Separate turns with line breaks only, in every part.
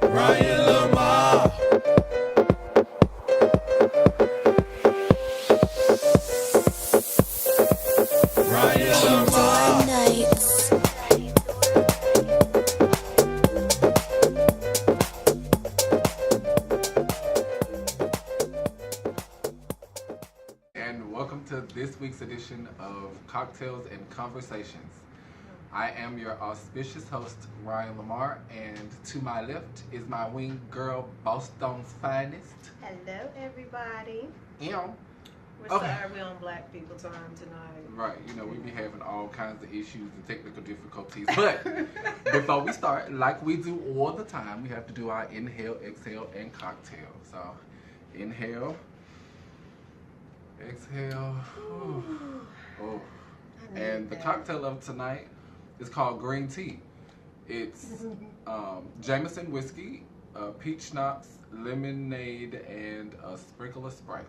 Ryan Lamar. Ryan Lamar.
Nights.
And welcome to this week's edition of Cocktails and Conversations. I am your auspicious host, Ryan Lamar, and to my left is my wing girl, Boston's finest.
Hello, everybody.
Em.
We're
Okay.
sorry we're on Black People Time tonight.
Right, you know, we be having all kinds of issues and technical difficulties. But before we start, like we do all the time, we have to do our inhale, exhale, and cocktail. So, inhale, exhale. Oh. And the cocktail of tonight is called green tea. It's Jameson whiskey, peach schnapps, lemonade, and a sprinkle of Sprite.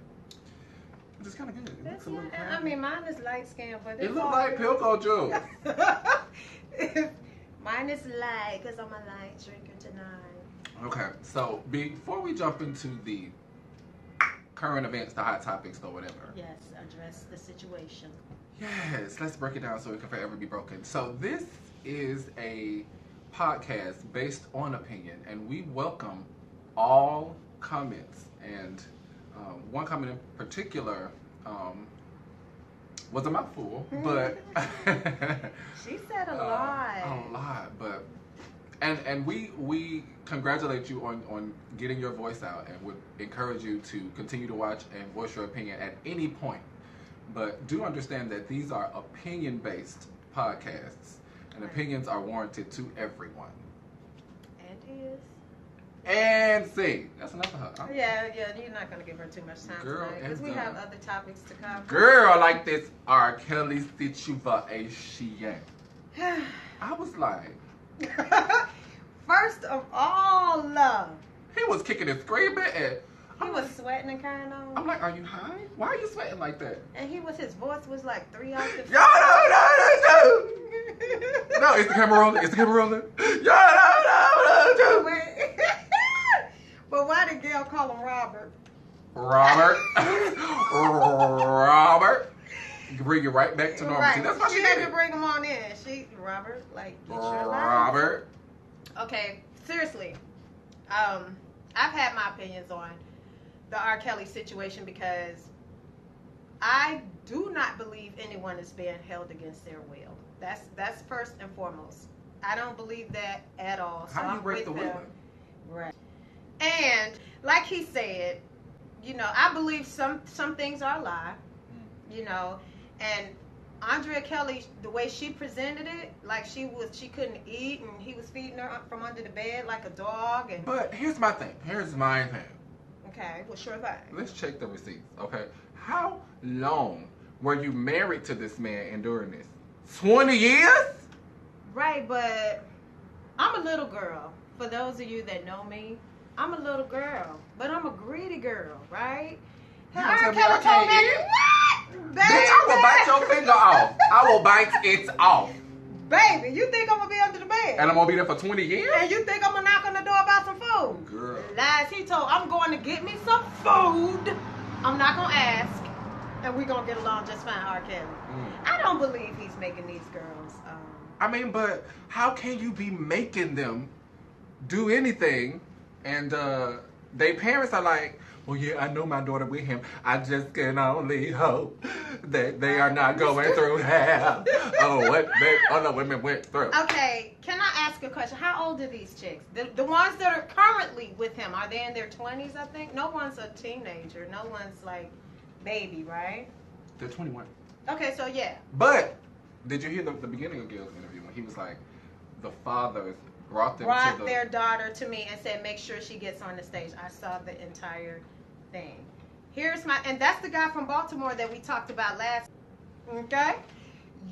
It's just kind of good. It looks a little
I mean, mine is light skin, but
it looks like Pilco juice.
Mine is light because I'm a light drinker tonight.
Okay, so before we jump into the current events, the hot topics, or whatever.
Yes, address the situation.
Yes, let's break it down so it can forever be broken. So this is a podcast based on opinion, and we welcome all comments. And one comment in particular was a mouthful, but
She said a lot.
a lot, but and we congratulate you on getting your voice out, and would encourage you to continue to watch and voice your opinion at any point. But do understand that these are opinion-based podcasts, and opinions are warranted to everyone.
And is.
And see, that's enough of her. Huh?
Yeah, you're not going to give her too much time
Girl,
tonight because we
and
have other topics to cover.
Girl, like this R. Kelly situation. I was like,
First of all,
he was kicking and screaming, and
he was sweating and carrying on.
I'm like, are you high? Why are you sweating like that?
And his voice was like 3 octaves.
No. No, it's the camera rolling. It's the camera rolling. No.
Wait. But why did Gail call him Robert?
Robert. Bring you right back to normalcy.
Right.
That's what she
had
did.
to bring him on in. Robert, like, get your life.
Robert.
Okay, seriously. I've had my opinions on the R. Kelly situation because I do not believe anyone is being held against their will. That's first and foremost. I don't believe that at all. So
How do you
I'm
break the
with
will?
them. Right. And like he said, I believe some things are a lie, and Andrea Kelly, the way she presented it, like she couldn't eat and he was feeding her from under the bed like a dog. And
But here's my thing.
okay, well, sure thing.
Let's check the receipts, okay? How long were you married to this man and during this? 20 years?
Right, but I'm a little girl. For those of you that know me, I'm a little girl, but I'm a greedy girl, right?
You
R.
tell me I
Kelly told
can't
me,
eat?
what?
Bitch, I will bite your finger off. I will bite it off.
Baby, you think I'm gonna be under the bed?
And I'm gonna be there for 20 years?
And you think I'm gonna knock on the door about some food?
Girl.
Lies. He told I'm going to get me some food. I'm not gonna ask, and we're gonna get along just fine, R. Kelly. I don't believe he's making these girls.
I mean, but how can you be making them do anything and their parents are like, well, yeah, I know my daughter with him. I just can only hope that they are not going through hell. What other women went through.
Okay, can I ask a question? How old are these chicks? The ones that are currently with him, are they in their 20s, I think? No one's a teenager. No one's like baby, right?
They're 21.
Okay, so yeah.
But did you hear the beginning of Gail's interview when he was like, the fathers brought
Their daughter to me and said, make sure she gets on the stage. I saw the entire thing. And that's the guy from Baltimore that we talked about last. Okay?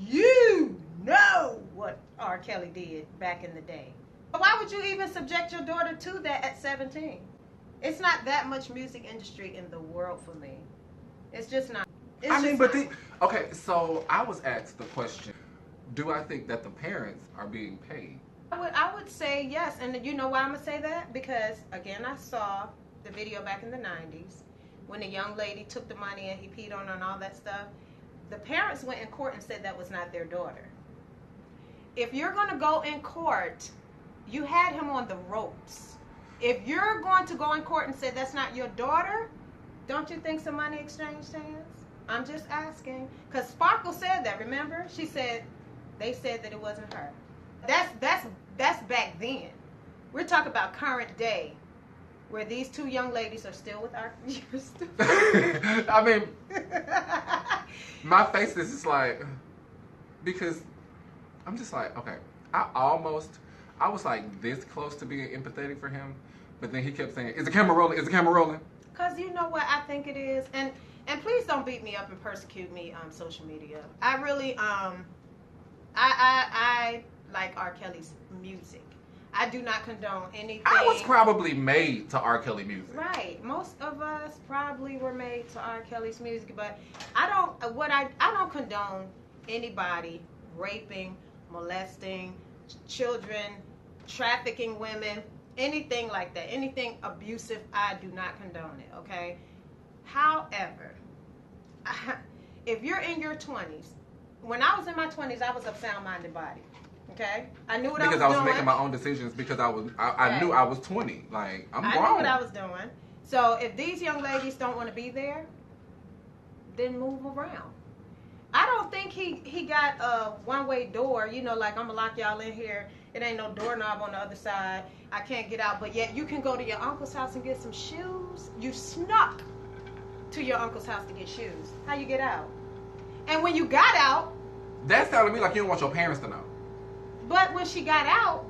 You know what R. Kelly did back in the day. Why would you even subject your daughter to that at 17? It's not that much music industry in the world for me. It's just not.
Okay, so I was asked the question, do I think that the parents are being paid?
I would say yes, and you know why I'm gonna say that? Because again, I saw the video back in the '90s when the young lady took the money and he peed on her and all that stuff. The parents went in court and said that was not their daughter. If you're gonna go in court, you had him on the ropes. If you're going to go in court and say that's not your daughter, don't you think some money exchanged hands? I'm just asking, because Sparkle said that. Remember, she said they said that it wasn't her. That's back then. We're talking about current day, where these two young ladies are still with our.
I mean, my face is just like, because I'm just like, okay, I was like this close to being empathetic for him, but then he kept saying, "Is the camera rolling? Is the camera rolling?"
Because you know what I think it is, and please don't beat me up and persecute me on social media. I really I like R. Kelly's music. I do not condone anything.
I was probably made to R. Kelly music.
Right. Most of us probably were made to R. Kelly's music, but I don't condone anybody raping, molesting children, trafficking women, anything like that. Anything abusive, I do not condone it, okay? However, if you're in your 20s, when I was in my 20s, I was a sound-minded body. Okay, I knew what I was doing.
Because I was making my own decisions because I knew I was 20. Like, I'm grown.
I knew what I was doing. So if these young ladies don't want to be there, then move around. I don't think he got a one-way door, you know, like I'm going to lock y'all in here. It ain't no doorknob on the other side. I can't get out. But yet you can go to your uncle's house and get some shoes. You snuck to your uncle's house to get shoes. How you get out? And when you got out...
That sounded to me like you don't want your parents to know.
But when she got out,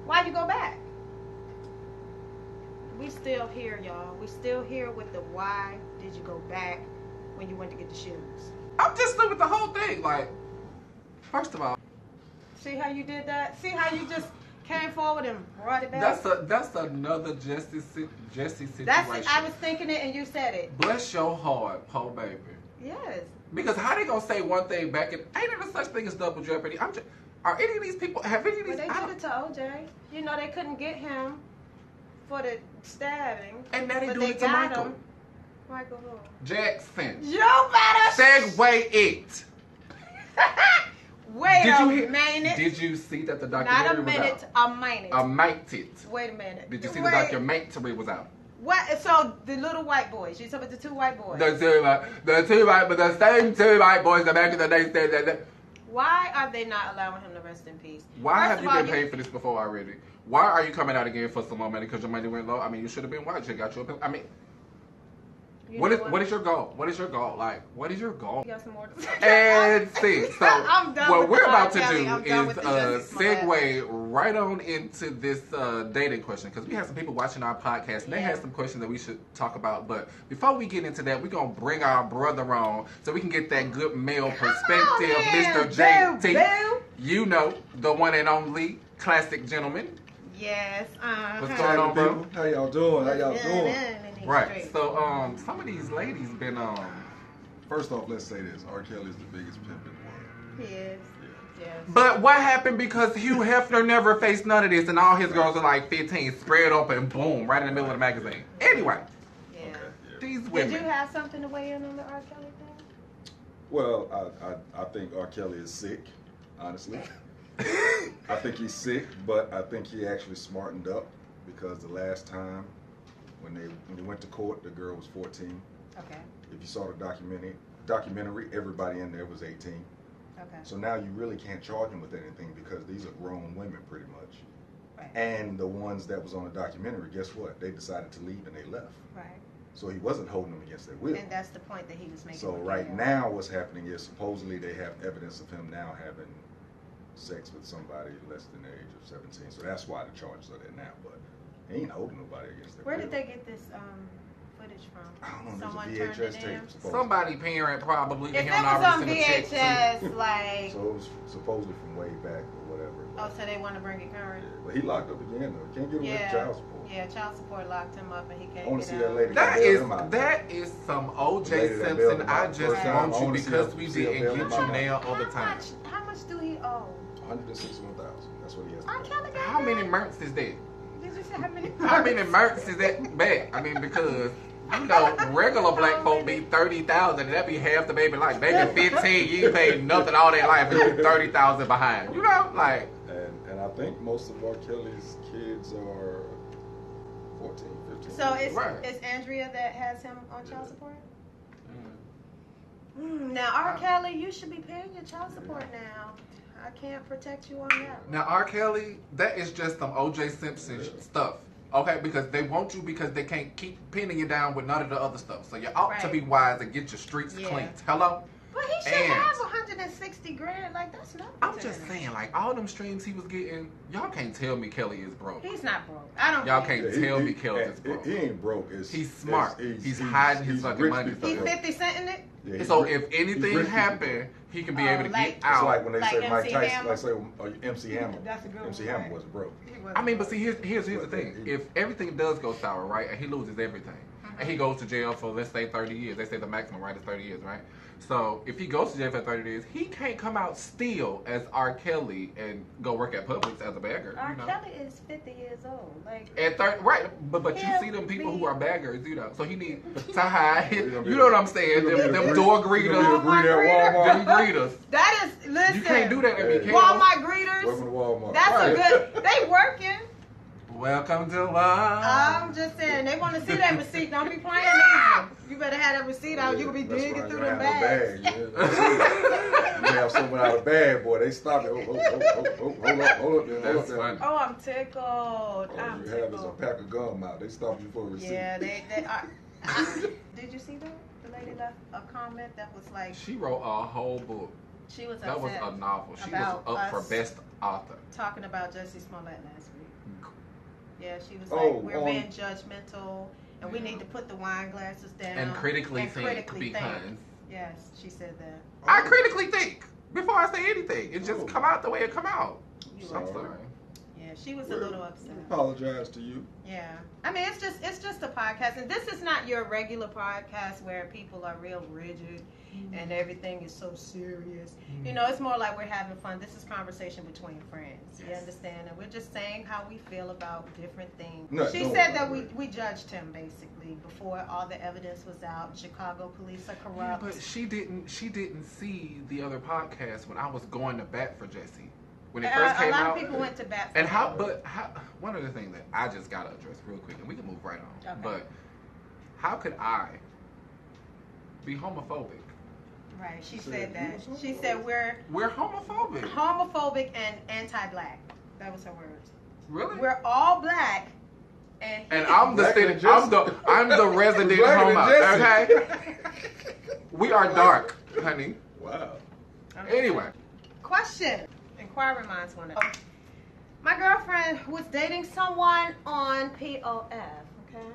why'd you go back? We still here, y'all. We still here with the why did you go back when you went to get the shoes?
I'm just with the whole thing. Like, first of all,
see how you did that? See how you just came forward and brought it back?
That's another Jesse situation.
I was thinking it and you said it.
Bless your heart, po baby.
Yes.
Because how they gonna say one thing back and ain't there such thing as double jeopardy? Are any of these people, have any of these...
Well, they did it to OJ. You know, they couldn't get him for the stabbing.
And now they do it to Michael.
Michael who?
Jackson.
You better...
Segway it.
Wait a minute.
Did you see that the documentary
Not a minute, a minute.
A minute.
Wait a minute.
Did you see the documentary was out?
What? So the little white boys. You talking about the two white boys?
The same two white boys that back in the day said that.
Why are they not allowing him to rest in peace?
Why have you been paid for this before already? Why are you coming out again for some more money? Because your money went low? I mean, you should have been watching. Got you up. I mean, what is your goal? What is your goal? Like, what is your goal?
You got some more to say.
And see, so
I'm done
what
with
we're
the
about to
I'm done with
do
the
is segue right on into this dating question, because we have some people watching our podcast and they had some questions that we should talk about. But before we get into that, we're gonna bring our brother on so we can get that good male perspective, Mr. JT. You know, the one and only classic gentleman.
Yes.
What's going on, bro?
How y'all doing? How y'all doing?
Right. So, some of these ladies been
First off, let's say this: R. Kelly's the biggest pimp in the world.
He is. Yes.
But what happened because Hugh Hefner never faced none of this, and all his girls are like 15, spread open, boom, right in the middle of the magazine. Anyway,
Yeah.
these women.
Did you have something to weigh in on the R. Kelly thing?
Well, I think R. Kelly is sick, honestly. I think he's sick, but I think he actually smartened up because the last time when they went to court, the girl was 14.
Okay.
If you saw the documentary, everybody in there was 18.
Okay.
So now you really can't charge them with anything because these are grown women pretty much.
Right.
And the ones that was on the documentary, guess what? They decided to leave and they left.
Right.
So he wasn't holding them against their will.
And that's the point that he was making.
So right now what's happening is supposedly they have evidence of him now having sex with somebody less than the age of 17. So that's why the charges are there now. But he ain't holding nobody against their will.
Where did they get this footage from?
I don't know.
Someone
There's a
turned
VHS
it in?
tape. supposedly.
Somebody parent probably.
If
he
it
don't
was
already
on
send a check to.
VHS, like,
So it was supposedly from way back or whatever.
oh, so they want to bring it
Yeah,
current?
but he locked up again though. Can't get away with child support.
Yeah, child support locked him up and he
I
can't
want
get
to see that
out.
lady.
That is some O.J.
Lady that
Simpson.
bailed him
I
out
just
first time.
want
I
you
wanna see
because
her-
we
see her
didn't
bail
get
him
you
out.
now all the time.
How much do he owe?
161,000. That's what he has. to
R.
pay.
Kelly got
How many
that?
mercs is that?
Did you say how many?
How many mercs is that back? I mean, because you know, regular black folk be 30,000, and that be half the baby life. Baby 15, you ain't paid nothing all their life, and you 30,000 behind. You know, like.
And I think most of R. Kelly's kids are 14, 15.
So it's
Right.
Andrea that has him on child support?
Mm.
Now, R. Kelly, you should be paying your child support now. I can't protect you on that.
Now, R. Kelly, that is just some O.J. Simpson stuff. Okay, because they want you because they can't keep pinning you down with none of the other stuff. So you ought to
Right.
be wise and get your streets
Yeah.
cleaned. Hello?
But he should
And-
have 160 grand. Like, that's nothing.
I'm
to
just
him.
saying, like, all them streams he was getting, y'all can't tell me Kelly is broke.
He's not broke. I don't
Y'all
believe
can't
it.
tell me Kelly is
and
broke.
He ain't broke.
He's smart. He's hiding his fucking
rich
money.
people.
He's 50 cent in it?
Yeah, he's
So
rich-
if
he's
anything
rich
happened, he can be
Oh,
able to
like-
get
It's
out.
like when they
Like
say Mike
MC
Tyson,
Hammer?
like say MC Hammer.
That's a good
MC
one,
Hammer
right.
wasn't broke.
I mean, but see, here's the thing. If everything does go sour, right, and he loses everything, and he goes to jail for, let's say, 30 years. They say the maximum, right, is 30 years, right? So if he goes to jail for 30 years, he can't come out still as R. Kelly and go work at Publix as a bagger.
R.
You know?
Kelly is 50 years old. Like,
At 30, right? But you
He'll
see them people
be-
who are baggers, you know. So he need to hide.
He gonna be
You know what
the-
I'm saying?
he gonna be
Them
the
door
greet- he gonna
greeters.
be the greeter at
Them
Walmart.
greeters.
that is, listen.
You can't do that at
Hey.
BK.
Walmart greeters.
Welcome to Walmart.
That's
Right.
a good, they working.
Welcome to Walmart.
I'm just saying, they want to see that receipt. Don't be playing either. You better have that receipt out. You gonna be
That's
digging
right.
through
You
them
have
bags.
no bag. Yeah. You have someone out of bag, boy. They stop it. Hold up.
That's funny.
Oh, I'm tickled.
All
I'm
you have is a
tickled.
pack of gum out. They stop you for a receipt.
Yeah, they are. Did you see that? The lady left a comment that was like,
She wrote a whole book.
she was
That was
upset
a novel. She was
about
up for
us
best author.
talking about Jussie Smollett last week. Yeah, she was
Oh,
like, we're
on-
being judgmental, and we need to put the wine glasses down
And critically
and
think
critically think.
because
Yes, she said that.
I critically think before I say anything. It just
Oh.
come out the way it come out.
You
I'm
right.
sorry.
Yeah, she was a
Well,
little upset.
Apologize to you.
Yeah, I mean it's just a podcast, and this is not your regular podcast where people are real rigid and everything is so serious. You know, it's more like we're having fun. This is conversation between friends. You
Yes.
understand? And we're just saying how we feel about different things.
No,
She
don't
said
worry
that
about
we judged him basically before all the evidence was out. Chicago police are
Yeah,
corrupt.
but she didn't see the other podcast when I was going to bat for Jesse. When it first
a
came
lot
out.
of people went to bat for
And how
him.
one of the things that I just gotta address real quick, and we can move right on.
Okay.
But how could I be homophobic?
Right, she
Said
said
you
that.
was
She
homophobic.
said we're
We're homophobic.
homophobic and anti-black. That was her words.
Really?
We're all black, and
And I'm the
Blacker
city,
than Jesse.
I'm the resident
Blacker than
homo.
Jesse.
Okay? We are dark, honey.
Wow.
Anyway.
Question. Inquiry minds want to. My girlfriend was dating someone on POF. Okay,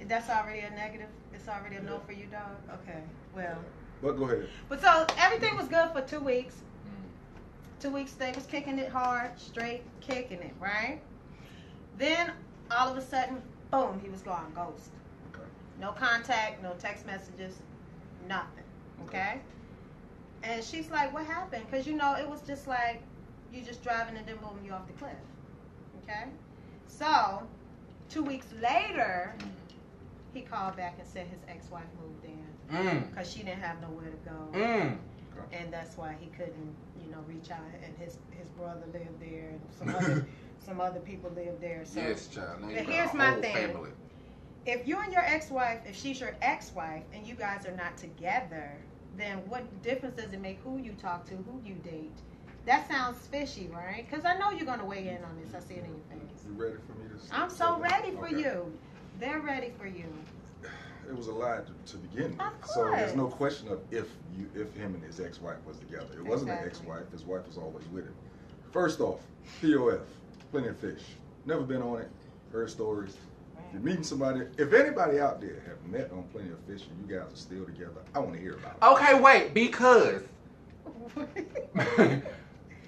that's already a negative. It's already a no for you, dog. Okay, well.
But go ahead.
But so everything was good for 2 weeks. 2 weeks they was kicking it hard, straight kicking it, right? Then all of a sudden, boom, he was gone, ghost.
Okay.
No contact, no text messages, nothing. Okay? And she's like, what happened? Because, you know, it was just like you just driving and then boom, you off the cliff. Okay? So, 2 weeks later, he called back and said his ex-wife moved in because she didn't have nowhere to go. And that's why he couldn't, you know, reach out. And his brother lived there, and some other people lived there. So
Yes, child. Now you
but
got
here's
a
my
whole
thing.
family.
if you and your ex-wife, if she's your ex-wife, and you guys are not together, then what difference does it make who you talk to, who you date? That sounds fishy, right? Because I know you're going to weigh in on this. I see it in your face.
You ready for me to?
I'm so ready for
Okay.
you. They're ready for you.
It was a lie to begin with.
Of
So there's no
course.
question of if him and his ex-wife was together. It wasn't an
Exactly.
ex-wife. His wife was always with him. First off, POF, Plenty of Fish. Never been on it. Heard stories.
Right.
If you're meeting somebody, if anybody out there have met on Plenty of Fish and you guys are still together, I want to hear about it.
Okay, wait, because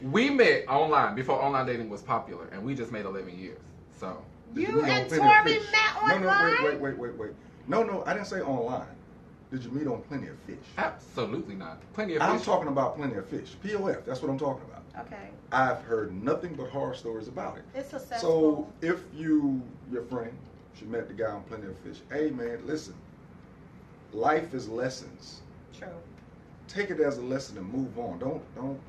we met online before online dating was popular, and we just made 11 years. So
Did
You
meet on
and
Plenty of
Tori
Fish?
met
No,
online?
wait. No, I didn't say online. Did you meet on Plenty of Fish?
absolutely not. Plenty of
I'm
fish.
talking about Plenty of Fish. POF, that's what I'm talking about.
Okay.
I've heard nothing but horror stories about it.
It's successful.
So if your friend, she met the guy on Plenty of Fish, hey man, listen, life is lessons.
True.
Take it as a lesson and move on. Don't.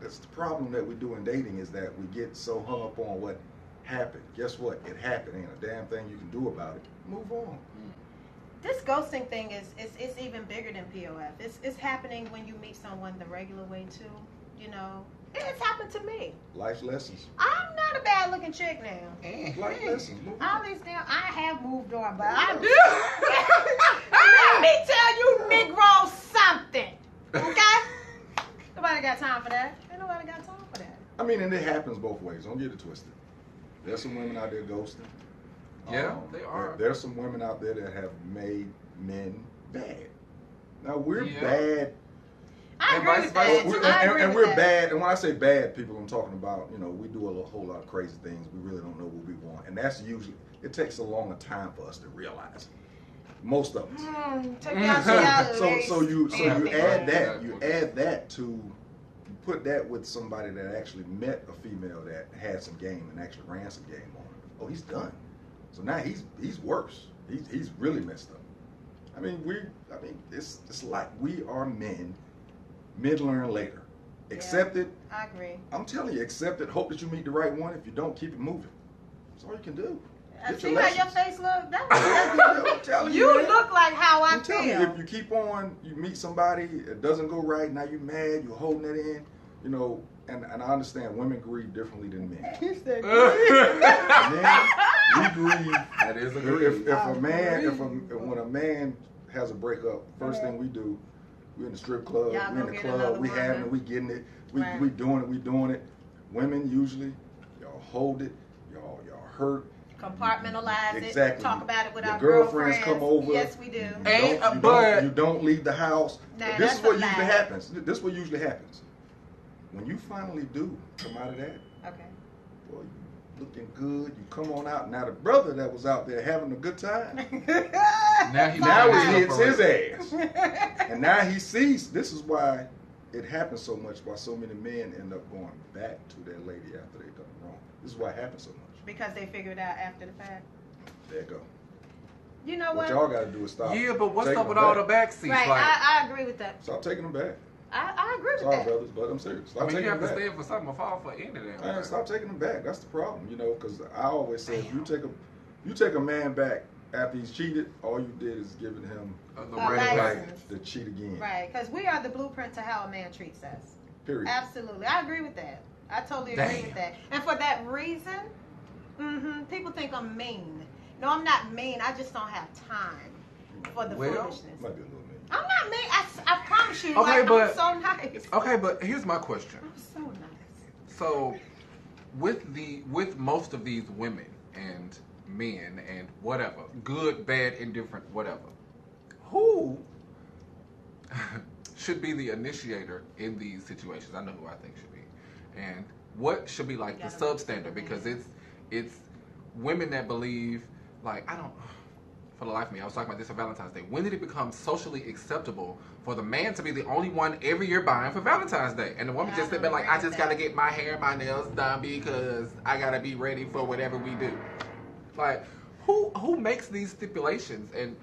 That's the problem that we do in dating is that we get so hung up on what happened. Guess what? It happened. Ain't a damn thing you can do about it. Move on.
This ghosting thing is even bigger than POF. It's happening when you meet someone the regular way too. You know, it's happened to me.
Life lessons.
I'm not a bad looking chick now.
Life lessons. Move
All
on.
these damn, I have moved on, but I'm. Let me tell you, Negro, something. Okay? Nobody got time for that. Ain't nobody got time for that.
I mean, and it happens both ways. Don't get it twisted. There's some women out there ghosting.
Yeah, they are.
There's some women out there that have made men bad. Now we're
Yeah.
bad.
I
And
agree
vice
with
versa.
that.
We're-
I agree
and
with
we're
that.
bad. And when I say bad, people, I'm talking about, we do a whole lot of crazy things. We really don't know what we want. And that's usually, it takes a longer time for us to realize. Most of us.
Take y'all to y'all
So
legs.
you
And
add that.
Exactly.
You add that to, you put that with somebody that actually met a female that had some game and actually ran some game on her. Oh, he's done. So now he's worse. He's really messed up. I mean, it's like we are men. Men learn later. Accept it.
I agree.
I'm telling you, accept it. Hope that you meet the right one. If you don't, keep it moving. That's all you can do.
I
Get
see
your
how your
lessons.
face look.
I'm telling
You
man.
look like how I
I'm telling you,
feel.
if you keep on, you meet somebody, it doesn't go right, now you're mad, you're holding it in, and I understand women grieve differently than men.
You said
Men, we grieve.
That is a
When a man has a breakup, first thing we do, we're in the strip club,
Y'all
we're in
go
the
get
club,
another
we having
woman.
it, we getting it,
Right.
we doing it. Women usually, y'all hold it, y'all hurt.
compartmentalize
Exactly.
it. Talk about it with
Your
our
girlfriends come over.
Yes, we do.
You don't leave the house.
Nah,
This
that's
is what
a
usually
lie.
happens. This is what usually happens. When you finally do come out of that,
Okay.
boy, you looking good. You come on out. Now the brother that was out there having a good time,
Now he
now
knows
it hits
for
his
real.
ass. And now he sees. This is why it happens so much. Why so many men end up going back to their lady after they've done wrong. This is why it happens so much.
Because they figured out after the fact.
There you go.
You know
What
what?
y'all got to do is stop.
Yeah, but what's
taking
up with
them
all
back.
the backseats?
Right,
Like,
I agree with that.
Stop taking them back.
I agree with
Sorry,
that.
brothers, but I'm serious. Stop
I mean,
taking
you have
them
to
back.
stand for something or fall for any of them.
Man, stop taking them back. That's the problem, because I always say if you take a man back after he's cheated, all you did is giving him
The
A
right
license.
back.
to cheat again.
Right, because we are the blueprint to how a man treats us.
Period.
Absolutely. I agree with that. I totally agree
Damn.
with that. And for that reason, people think I'm mean. No, I'm not mean. I just don't have time for the
Well,
foolishness.
Might be a little mean.
I'm not mean. I promise you.
Okay,
I'm
but-
so nice.
Okay, but here's my question.
I'm so nice.
So, with most of these women and men and whatever, good, bad, indifferent, whatever, who should be the initiator in these situations? I know who I think should be, and what should be like the
Gotta look
substandard,
for the
because
man.
it's women that believe, like, I don't. For the life of me, I was talking about this on Valentine's Day. When did it become socially acceptable for the man to be the only one every year buying for Valentine's Day? And the woman
I
just sit
don't
there like,
agree
I
with
just
that.
gotta get my hair and my nails done because I gotta be ready for whatever we do. Like, who makes these stipulations? And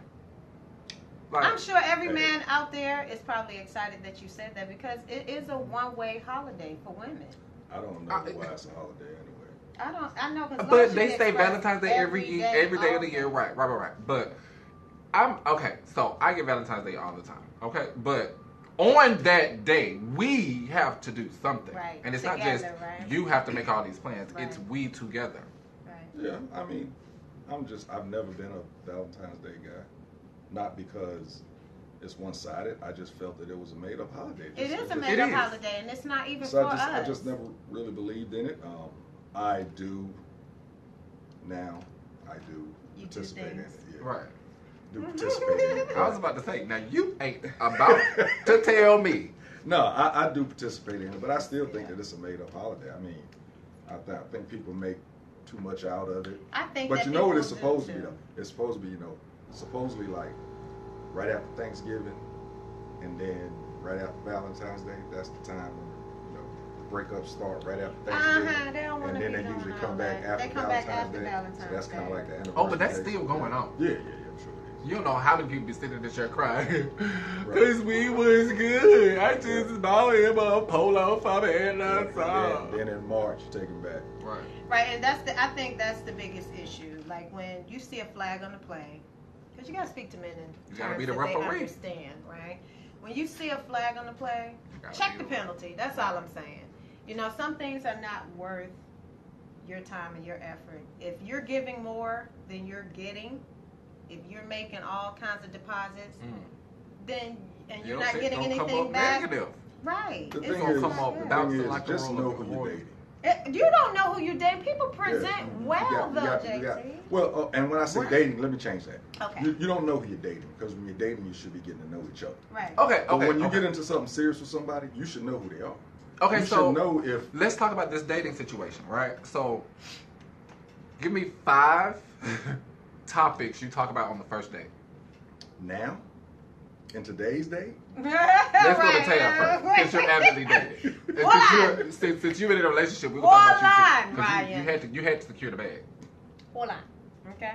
like,
I'm sure every man out there is probably excited that you said that because it is a one-way holiday for women.
I don't know why it's a holiday anyway.
I know because
but they say Valentine's Day every day of the year, right? But I'm okay. So I get Valentine's Day all the time, okay? But on that day, we have to do something,
Right.
and it's
Together,
not just
right?
you have to make all these plans.
Right.
It's we together.
Right.
Yeah, I mean, I've never been a Valentine's Day guy. Not because it's one-sided. I just felt that it was a made-up holiday.
It is a
It
made-up
is.
holiday, and it's not even
So
for
I
us.
just never really believed in it. I do now. I do.
You do
participate in it.
things.
Yeah.
Right.
Do participate in it.
I was about to say, now you ain't about to tell me.
No, I do participate in it, but I still think that it's a made-up holiday. I mean, I think people make too much out of it.
I think
But
that
you know what
people
it's supposed
do
to be,
too.
though? It's supposed to be, supposedly like right after Thanksgiving, and then right after Valentine's Day. That's the time when, the breakups start right after Thanksgiving.
They don't want
And
to
then
be
they usually
doing
come
all
back
that.
after
They come back
Valentine's
after
Day.
Valentine's
So that's kind of
Day.
like the anniversary.
Oh, but that's
day.
still going on.
Yeah, I'm sure it is.
You don't know how many people be sitting in the chair crying. Because we was good. I just bought him a polo for me and that's all.
Then in March, you take him back.
Right.
Right, and I think that's the biggest issue. Like when you see a flag on the plane, because you gotta speak to men in
You gotta
terms
be the
that they
referee.
understand, right? When you see a flag on the plane,
gotta
check
be
the
the-
penalty. That's all I'm saying. Some things are not worth your time and your effort. If you're giving more than you're getting, if you're making all kinds of deposits, then and you're not getting anything back,
negative.
right?
The
It's
thing
gonna
is,
come
not
off
good.
the
bouncing
thing is,
like a
just
roller
know who
coaster.
you're dating.
You don't know who you're dating. People present
Yeah.
well,
You
though,
got-
JT.
well, and when I say
Right.
dating, let me change that.
Okay.
You don't know who you're dating, because when you're dating, you should be getting to know each other.
Right.
Okay,
But
okay.
when you
okay.
get into something serious with somebody, you should know who they are.
Okay,
you
so
should know if
let's talk about this dating situation, right? So, give me 5 topics you talk about on the first date.
now, in today's day,
Let's go to Tam first, since you're avidly dating. And
Hold
since you're in a relationship, we're gonna talk about you too. 'Cause
Ryan.
you had to secure the bag.
Hold on. Okay.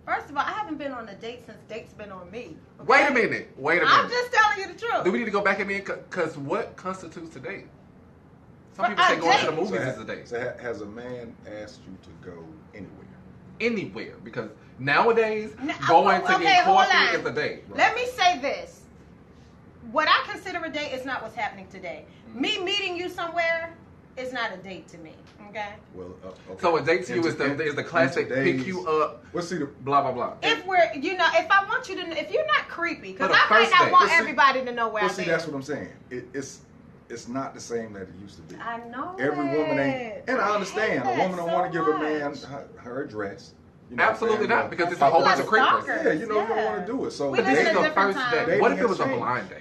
First of all, I haven't been on a date since dates been on me. okay?
Wait a minute.
I'm just telling you the truth.
Do we need to go back in there? Because what constitutes a date? Some
But
people say
a
going to the
date-
movies
so,
is a date.
so has a man asked you to go anywhere?
Anywhere. Because nowadays,
No,
going to
okay,
get
hold
coffee
on.
is a date.
Let me say this. What I consider a date is not what's happening today. Me meeting you somewhere is not a date to me. Okay.
Well, okay.
So a date to you is
In
the classic
today's-
pick you up,
Well, see,
blah, blah, blah.
If we're, if I want you to, if you're not creepy, because
But a
I might
first
not
date.
want
Well, see-
everybody to know where
well,
I've
see,
been.
that's what I'm saying. It's not the same that it used to be.
I know.
Every woman ain't, and I understand.
hate
A woman
that
don't want to
so
give a man
much.
her address.
Absolutely not, because it's a
That's
whole
like
bunch of creepers.
stalkers.
Yeah, you don't
Yeah.
want to do it. So
We
But
live
this
in
is
a
the
different
first
time.
date. What if
Dating
it was a
has
blind date?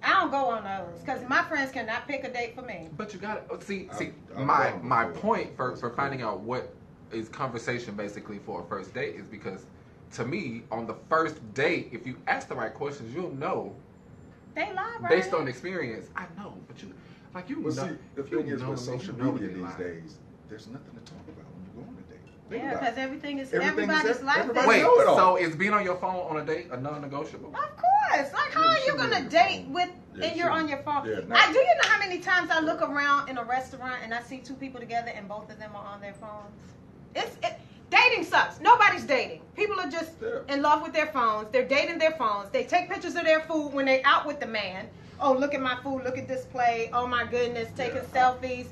I don't go on those because my friends cannot pick a date for me.
But you got to see.
I've
My
done
my
before.
point for finding out what is conversation basically for a first date is because, to me, on the first date, if you ask the right questions, you'll know
They lie, right?
based on experience. I know, but you
Well,
know.
see, the
you
thing is
know
with
me,
social
you know
media
they
these
lie.
days, there's nothing to talk about when you go on a date. Think
Yeah,
about
because
it.
everything is
Everything is
everybody's life.
everybody
Wait,
know it all.
so is being on your phone on a date a non-negotiable?
Of course. Like, how
Yeah,
are
you
you
should be
gonna
on your
date
phone.
with
Yeah,
and
you
you're
should
on
be.
your phone?
Yeah,
Do you know how many times I look around in a restaurant and I see 2 people together and both of them are on their phones? Dating sucks. Nobody's dating. People are just in love with their phones. They're dating their phones. They take pictures of their food when they're out with the man. Oh, look at my food. Look at this plate. Oh my goodness, taking selfies.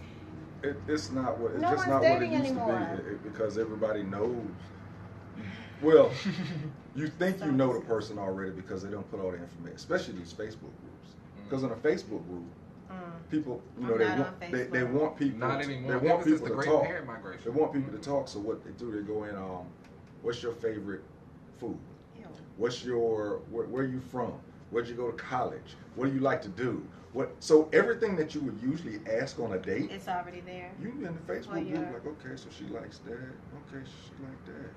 It's not what it's
No
just
one's
not what it
dating
used
anymore.
to be because everybody knows. Well, you think you know the person already because they don't put all the information, especially these Facebook groups. Because in a Facebook group, people,
I'm
they
not
want
on
they
Facebook.
want people.
Not anymore.
They want
Ever since
people
the
to
Great
talk.
Parent Migration.
They want people to talk. So what they do, they go in. What's your favorite food?
Ew.
What's your where are you from? Where'd you go to college? What do you like to do? So everything that you would usually ask on a date,
It's already there.
you in the Facebook
Well,
group
yeah.
like, okay, so she likes that. Okay, she like that.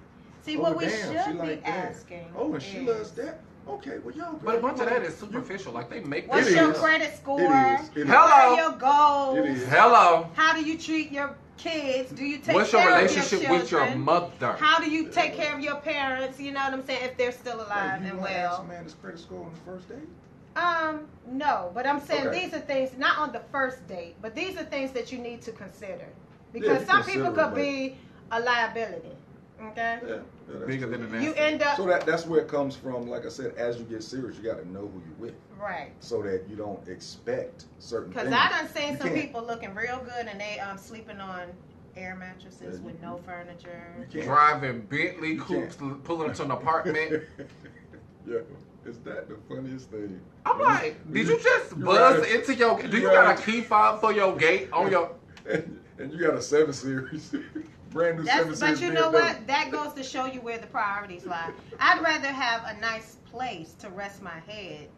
See,
Oh,
what we
damn, she
should be
like that.
asking.
Oh, and she
is,
loves that. Okay, well, y'all.
But a bunch of that is
You-
superficial. Like they make
What's
It
your
is.
credit score?
It is. It is.
What
Hello.
are your goals?
It is.
Hello.
How do you treat your kids? Do you take
What's your
care
relationship
of your
with your
children?
mother?
How do you take care of your parents? You know what I'm saying? If they're still alive
Wait, you
and
want to ask a
well.
man his credit score on the first date?
No, but I'm saying
Okay.
these are things not on the first date, but these are things that you need to consider because
you
some
consider
people
it,
could
but-
be a liability. Okay.
Yeah, that's
Bigger
true.
than an
You
asset.
end up
So that's where it comes from. Like I said, as you get serious, you got to know who you're with,
right.
so that you don't expect certain things.
Because I done seen
You
some
can't-
people looking real good and they sleeping on air mattresses
Yeah,
with no furniture.
You can't.
Driving Bentley
You can't.
coupes, pulling up to an apartment.
Yeah, is that the funniest thing?
I'm like, did you just
You
buzz
right.
into your? Do you
Right.
got a key fob for your gate on your?
And you got a 7 Series. brand new 7
But
Series
you know
BMW.
what? That goes to show you where the priorities lie. I'd rather have a nice place to rest my head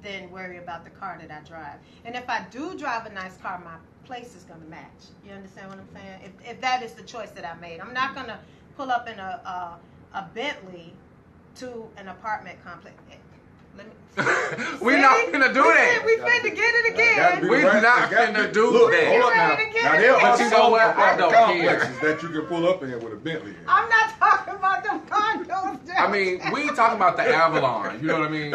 than worry about the car that I drive. And if I do drive a nice car, my place is going to match. You understand what I'm saying? If that is the choice that I made. I'm not going to pull up in a Bentley to an apartment complex.
We're not gonna do that.
We finna get it again.
We're not finna do
Look,
that.
hold up now.
Ready to get
Now
it.
there are
But you know
some
what? I
apartment
don't
complexes that you can pull up in with a Bentley in.
I'm not talking about the condos.
I mean, we ain't talking about the Avalon. You know what I mean?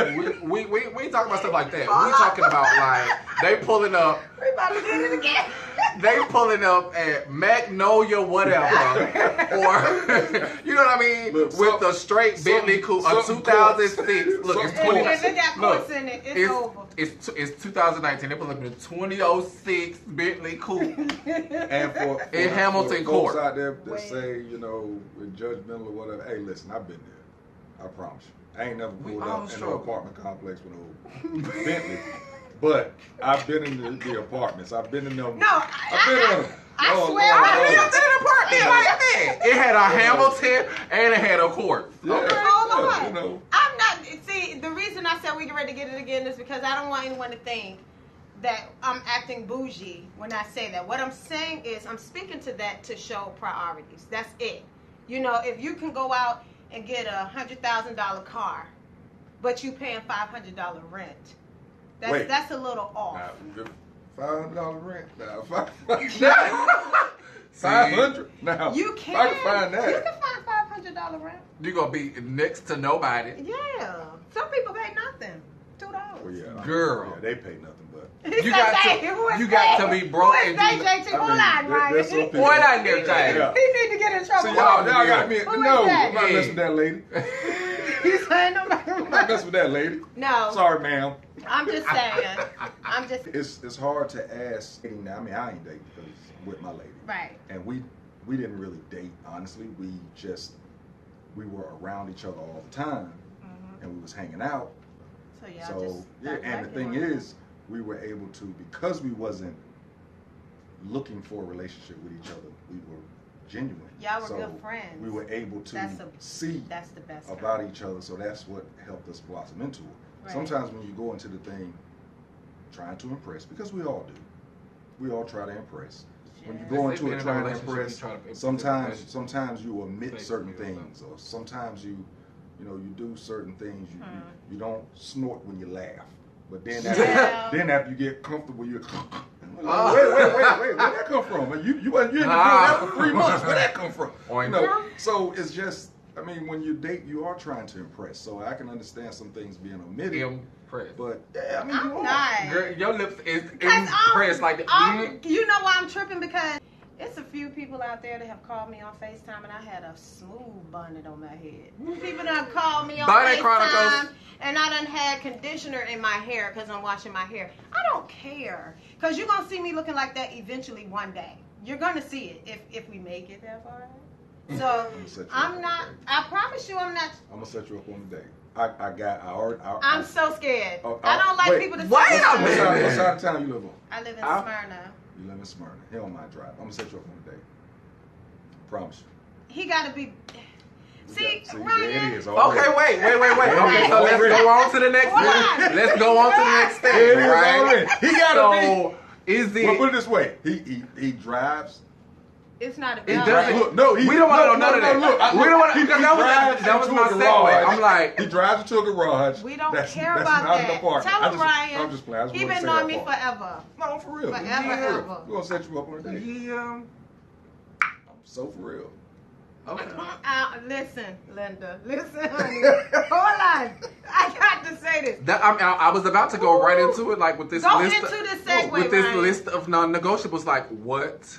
We ain't talking about stuff like that. We talking about like they pulling up.
We about to get it again.
They pulling up at Magnolia whatever, or you know what I mean,
Look,
with the straight Bentley coupe, a 2006. Look, it's 20.
If it got
Look,
courts in it, it's over.
It's 2019. They pull up in a 2006 Bentley coupe.
And for
In Hamilton
for folks
Court.
out there that
Wait.
say, you know, with judgmental or whatever, hey, listen, I've been there. I promise you. I ain't never
We
pulled
all
up in an
struggle.
apartment complex with no Bentley. But I've been in the apartments. I've been in them.
No,
I've been in them.
I
Oh,
swear
Lord,
I
Lord.
lived in an apartment like that. It had a Hamilton and it had a court.
Yeah,
Hold on.
you know.
I'm not. See, the reason I said we get ready to get it again is because I don't want anyone to think that I'm acting bougie when I say that. What I'm saying is I'm speaking to that to show priorities. That's it. You know, if you can go out and get a $100,000 car, but you paying $500 rent,
Wait.
that's a little off.
Now, $500 rent. Now, $500. Now,
You can.
I can find that.
You can find $500 rent.
You gonna be next to nobody.
Yeah. Some people pay nothing. $2.
Well, yeah,
Girl.
Yeah, they pay nothing, but.
He
You
said,
got to-
"Hey, who is
you got
that?
to be broke
Who is
and
that,
do-
JT? Hold on, Ryan.
there's some people-
Boy, that nigga child.
Yeah.
He need to get in trouble.
See, y'all got me.
Who is
No,
that?
I'm not messing with that lady.
He's saying nobody.
I'm not messing with that lady.
No.
Sorry, ma'am.
I'm just saying. I'm just
It's hard to ask dating now. I mean, I ain't dating because I'm with my lady.
right.
And we didn't really date, honestly. We were around each other all the time, and we was hanging out.
So y'all
So
just
yeah,
started
and the
liking
thing
one
is, we were able to, because we wasn't looking for a relationship with each other, we were genuine.
Y'all were
So
good friends.
We were able to see
That's the best.
about each other, so that's what helped us blossom into it.
Right.
Sometimes when you go into the thing trying to impress, because we all do, we all try to impress. When you
Yeah.
go
They say
into
being
it
in a
trying to
relationship,
impress,
you try to impress
sometimes you omit
Fake
certain
yourself.
things, or sometimes you do certain things. You don't snort when you laugh, but then
Yeah.
after you get comfortable, you're wait, where'd that come from? You ain't been doing that for 3 months. Where'd that come from? You know, so it's just, I mean, when you date, you are trying to impress. So I can understand some things being omitted,
Impressed.
but yeah, I mean, you
I'm
are.
not.
Girl, your lips is
'Cause
impressed like that.
You know why I'm tripping? Because it's a few people out there that have called me on FaceTime and I had a smooth bonnet on my head. People done called me on
Bonnet
FaceTime
Chronicles.
and I done had conditioner in my hair because I'm washing my hair. I don't care. Because you're going to see me looking like that eventually one day. You're going to see it if we make it that far. So
gonna set you up
I'm
on
not,
a date.
I promise you I'm not,
I'm gonna set you up on the date.
I'm so scared.
Oh,
I don't like
wait.
people to
Wait
say
a
that.
minute.
What side of town you live on?
I live in
Huh?
Smyrna.
You live in Smyrna. He don't mind drive. I'm gonna set you up on the date. Promise you.
He got to be, see,
there
Ryan.
it is.
Okay, wait. Okay, so let's
Already.
go on to the next
Hold
one.
on.
Let's go on to the next step,
There it is
right?
already. He gotta
So, is
be. Well, put it
it?
this way. He drives.
It's not a
It
gun.
doesn't-
Look, no,
We don't want to know none of that.
Look,
We don't want to,
he
because
drives
that was
into
my
a
segue.
garage.
I'm like,
He drives into a garage.
We don't
That's
care
not
about
an
that.
apartment.
Tell him, Ryan.
I'm just playing. I just
He
wanted to
been
say
knowing
that
me
part.
forever.
No, for real.
Forever,
Yeah.
ever.
We're gonna set you up on a date.
yeah.
I'm so for real.
Okay.
Listen, Linda. Listen, honey. Hold on. I got to say this.
I was about to go right into it, like with this
Go
list.
into the segue,
with this
Ryan.
list of non-negotiables, like what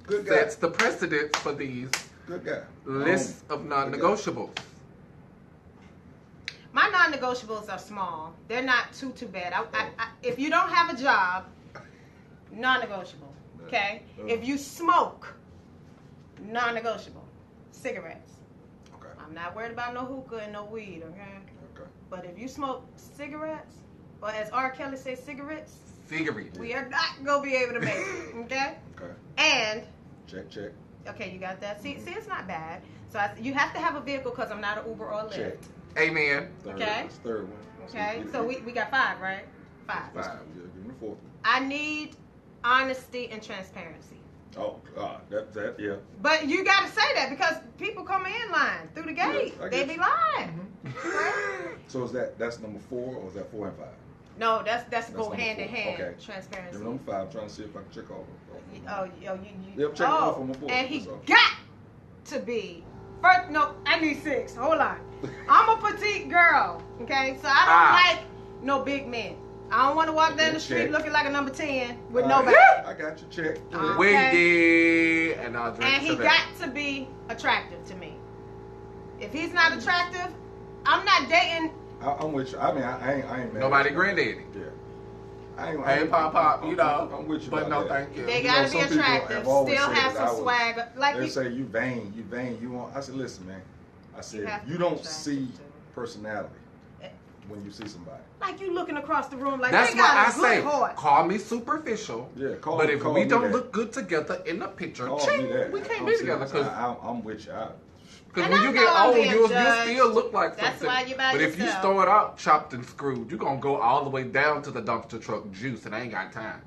Good guy.
sets the precedence for these
Good guy.
lists of non-negotiables?
My non-negotiables are small. They're not too bad. If you don't have a job, non-negotiable. Okay. If you smoke, non-negotiable. Cigarettes.
Okay.
I'm not worried about no hookah and no weed. Okay.
Okay.
But if you smoke cigarettes, or as R. Kelly says, cigarettes,
Cigarette.
we are not gonna be able to make it. Okay.
Okay.
And
Check.
Okay, you got that. See, it's not bad. So you have to have a vehicle because I'm not an Uber or a Lyft.
Check.
Amen.
Third,
Okay.
that's the third one.
Okay, so we got 5, right? 5.
That's yeah, give me the fourth one.
I need honesty and transparency.
Oh, that yeah.
But you got to say that because people come in line through the gate.
I
They
get
be
you.
lying.
So that's number 4 or is that 4 and 5?
No, that's go
number
hand in
4.
hand.
Okay.
Transparency.
Give me number 5. I'm trying to see if I can check all of them.
You.
Check off on my 4.
And he
That's all.
got to be first. No, I need 6. Hold on. I'm a petite girl. Okay, so I don't like no big men. I don't want to walk down the street
check.
looking like a number 10 with
All
nobody.
right. I got you. Check.
Wiggy, and I'll drink
And he
to that.
got to be attractive to me. If he's not attractive, I'm not dating.
I'm with you. I mean, I ain't mad.
Nobody
at you.
granddaddy.
Yeah. I
Hey, pop, you know.
I'm with you.
But
about
no,
that.
thank you.
They
You
gotta
know,
be
some people
attractive.
have always
Still
said
have
that
some
I was-
swag. Like
They
you,
say you vain. You want. I said, listen, man. I said
have to
you
be
don't
attractive,
see
too.
personality when you see somebody.
like you looking across the room like
That's
they
why
got
I
a
say,
good horse.
call me superficial.
Yeah, call
But
me-
if
call
we
me
don't
that.
look good together in the picture,
Call
ching,
me that.
we can't
I'm
be together.
serious.
Because
I'm with you.
when
And I
you
know
get
I'm
old,
being
you
judged.
still look like
That's
something.
why you by
But if you
yourself.
start out chopped and screwed, you're going to go all the way down to the dumpster truck juice, and I ain't got time.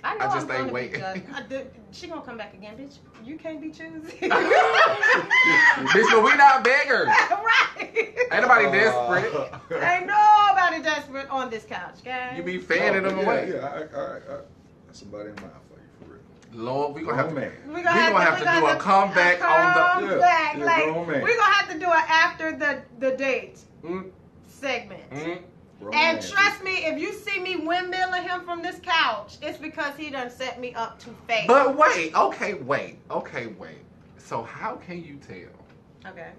I know
I just
I'm
ain't
gonna
waiting.
be judged. She gonna come back again, bitch. You can't be choosy.
Bitch, but we not beggars.
Right.
Ain't nobody desperate.
Ain't nobody desperate on this couch, guys.
You be fanning them away.
Yeah, I got somebody in mind for you, for real.
Lord, we gonna have to.
man.
We're
gonna have to do a comeback on the-
comeback.
Yeah,
like
grown man.
we're gonna have to do it after the date
Mm,
segment.
mm.
Grown
And
man.
trust me, if you see me windmilling him from this couch, it's because he done set me up to fail.
But wait. So how can you tell
Okay.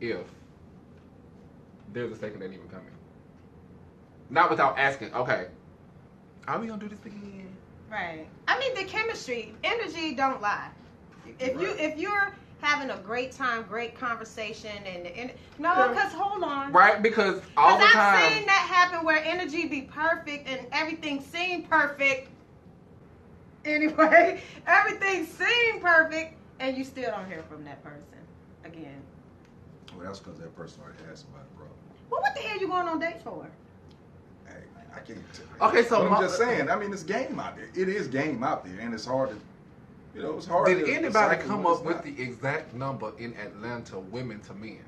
if there's a second ain't even coming? Not without asking. Okay, are we gonna do this again?
Right. I mean, the chemistry, energy don't lie. If you're having a great time, great conversation, and no, because hold on.
Right, because all the
I've
time.
seen that happen where energy be perfect and everything seem perfect. Anyway, everything seemed perfect, and you still don't hear from that person again.
Well, that's because that person already had somebody, bro.
Well, what the hell you going on dates for?
Hey, man, I can't tell.
Okay, so
But I'm just saying. I mean, it's game out there. It is game out there, and it's hard to, it's hard.
Did
to
anybody
decipher
come
what
up
it's
with
not.
the exact number in Atlanta, women to men?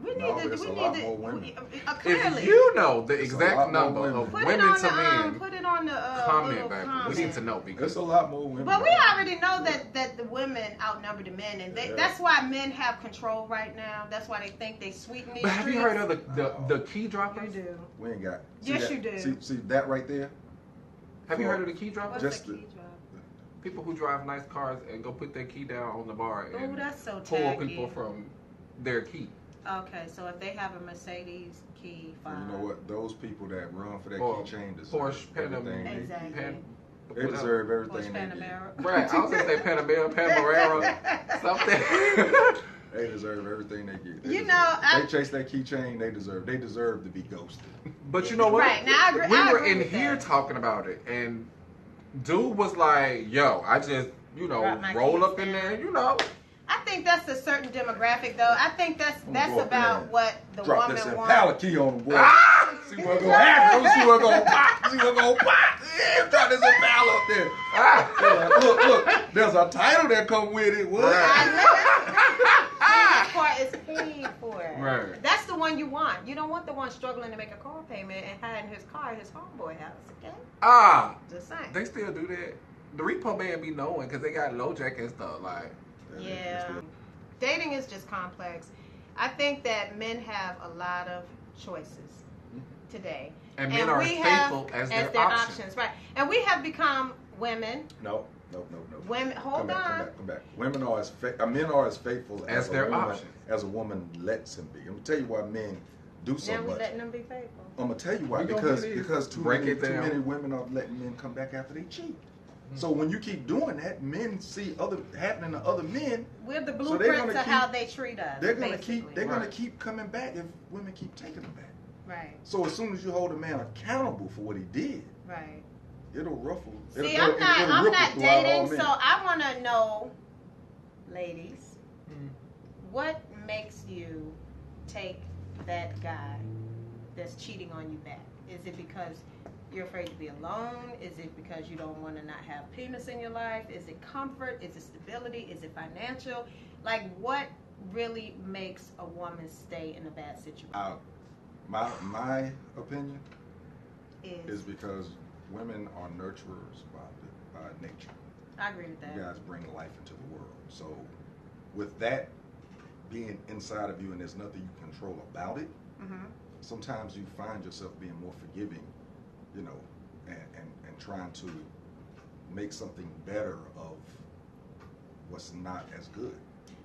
We need
No,
to.
there's
We
a
need
lot
to.
more women.
Clearly.
If you know the
It's a
exact
lot more
number
women.
of
Put
women
it on
to
the
men,
put it on the
comment,
little
baby.
comment.
We need to know
There's
because
a lot more women.
But we
out
already know that the women outnumber the men, and
Yeah.
that's why men have control right now. That's why they think they sweeten these
But have you
streets.
heard of the key
You
droppers?
do.
there. We ain't got.
Yes,
that?
you do.
See that right there?
Have you heard of the key droppers?
What's
Just
the
the-
key drop?
People who drive nice cars and go put their key down on the bar
Oh,
and
that's so
pull
tacky.
people from their key.
Okay, so if they have a Mercedes key,
And
fine.
you know what? Those people that run for that
Or
keychain deserve
Porsche,
everything.
Panam-
Exactly.
They deserve
Porsche
everything they get.
Panamera.
Right, I was gonna say Panamera, Panamera, something.
They deserve everything they get. They
You
deserve
know,
it. If they chase that keychain, they deserve to be ghosted.
But you know what?
Right, now I agree-
we
I
were
agree
in
with
here
that.
talking about it, and dude was like, "Yo, I just,
Drop my
roll
keys
up in
down.
there,
I think that's a certain demographic, though. I think that's
I'm gonna go up
about
there.
what the
Drop this
woman
Impala
wants.
key on the boy.
Ah!
See what's gonna happen. Let's see what's gonna pop. See what's gonna pop. Yeah, drop this Impala up there.
Ah!
Look. There's a title that come with it. What?
This part is paid for.
Right.
That's the one you want. You don't want the one struggling to make a car payment and hiding his car at his homeboy house. Okay,
Ah,
just saying.
they still do that. The repo man be knowing because they got low jack and stuff. Like,
Yeah. Dating is just complex. I think that men have a lot of choices today.
and men are as
we
faithful
have,
as their options.
Right. And we have become women.
No.
Women, hold on.
Come back. Women are men are as faithful
As
as
their
a woman,
options.
as a woman lets him be. I'm gonna tell you why men do so
Now we
much.
letting them be faithful.
I'm gonna tell you why.
We gonna
Because
do this.
because too
Break
many
it down.
women are letting men come back after they cheat. So when you keep doing that, men see happening to other men.
We're the
So they're
blueprint
gonna
to
keep-
how they treat us.
They're gonna
basically.
Right.
keep coming back if women keep taking them back.
Right.
So as soon as you hold a man accountable for what he did,
Right.
it'll ruffle.
See,
it'll
I'm
ripple
not
throughout all
dating,
men.
so I want to know, ladies, what makes you take that guy that's cheating on you back? Is it because you're afraid to be alone? Is it because you don't want to not have penis in your life? Is it comfort? Is it stability? Is it financial? Like, what really makes a woman stay in a bad situation?
My opinion
Is
because women are nurturers by nature.
I agree with that.
You guys bring life into the world. So with that being inside of you and there's nothing you control about it, sometimes you find yourself being more forgiving, you know, and trying to make something better of what's not as good.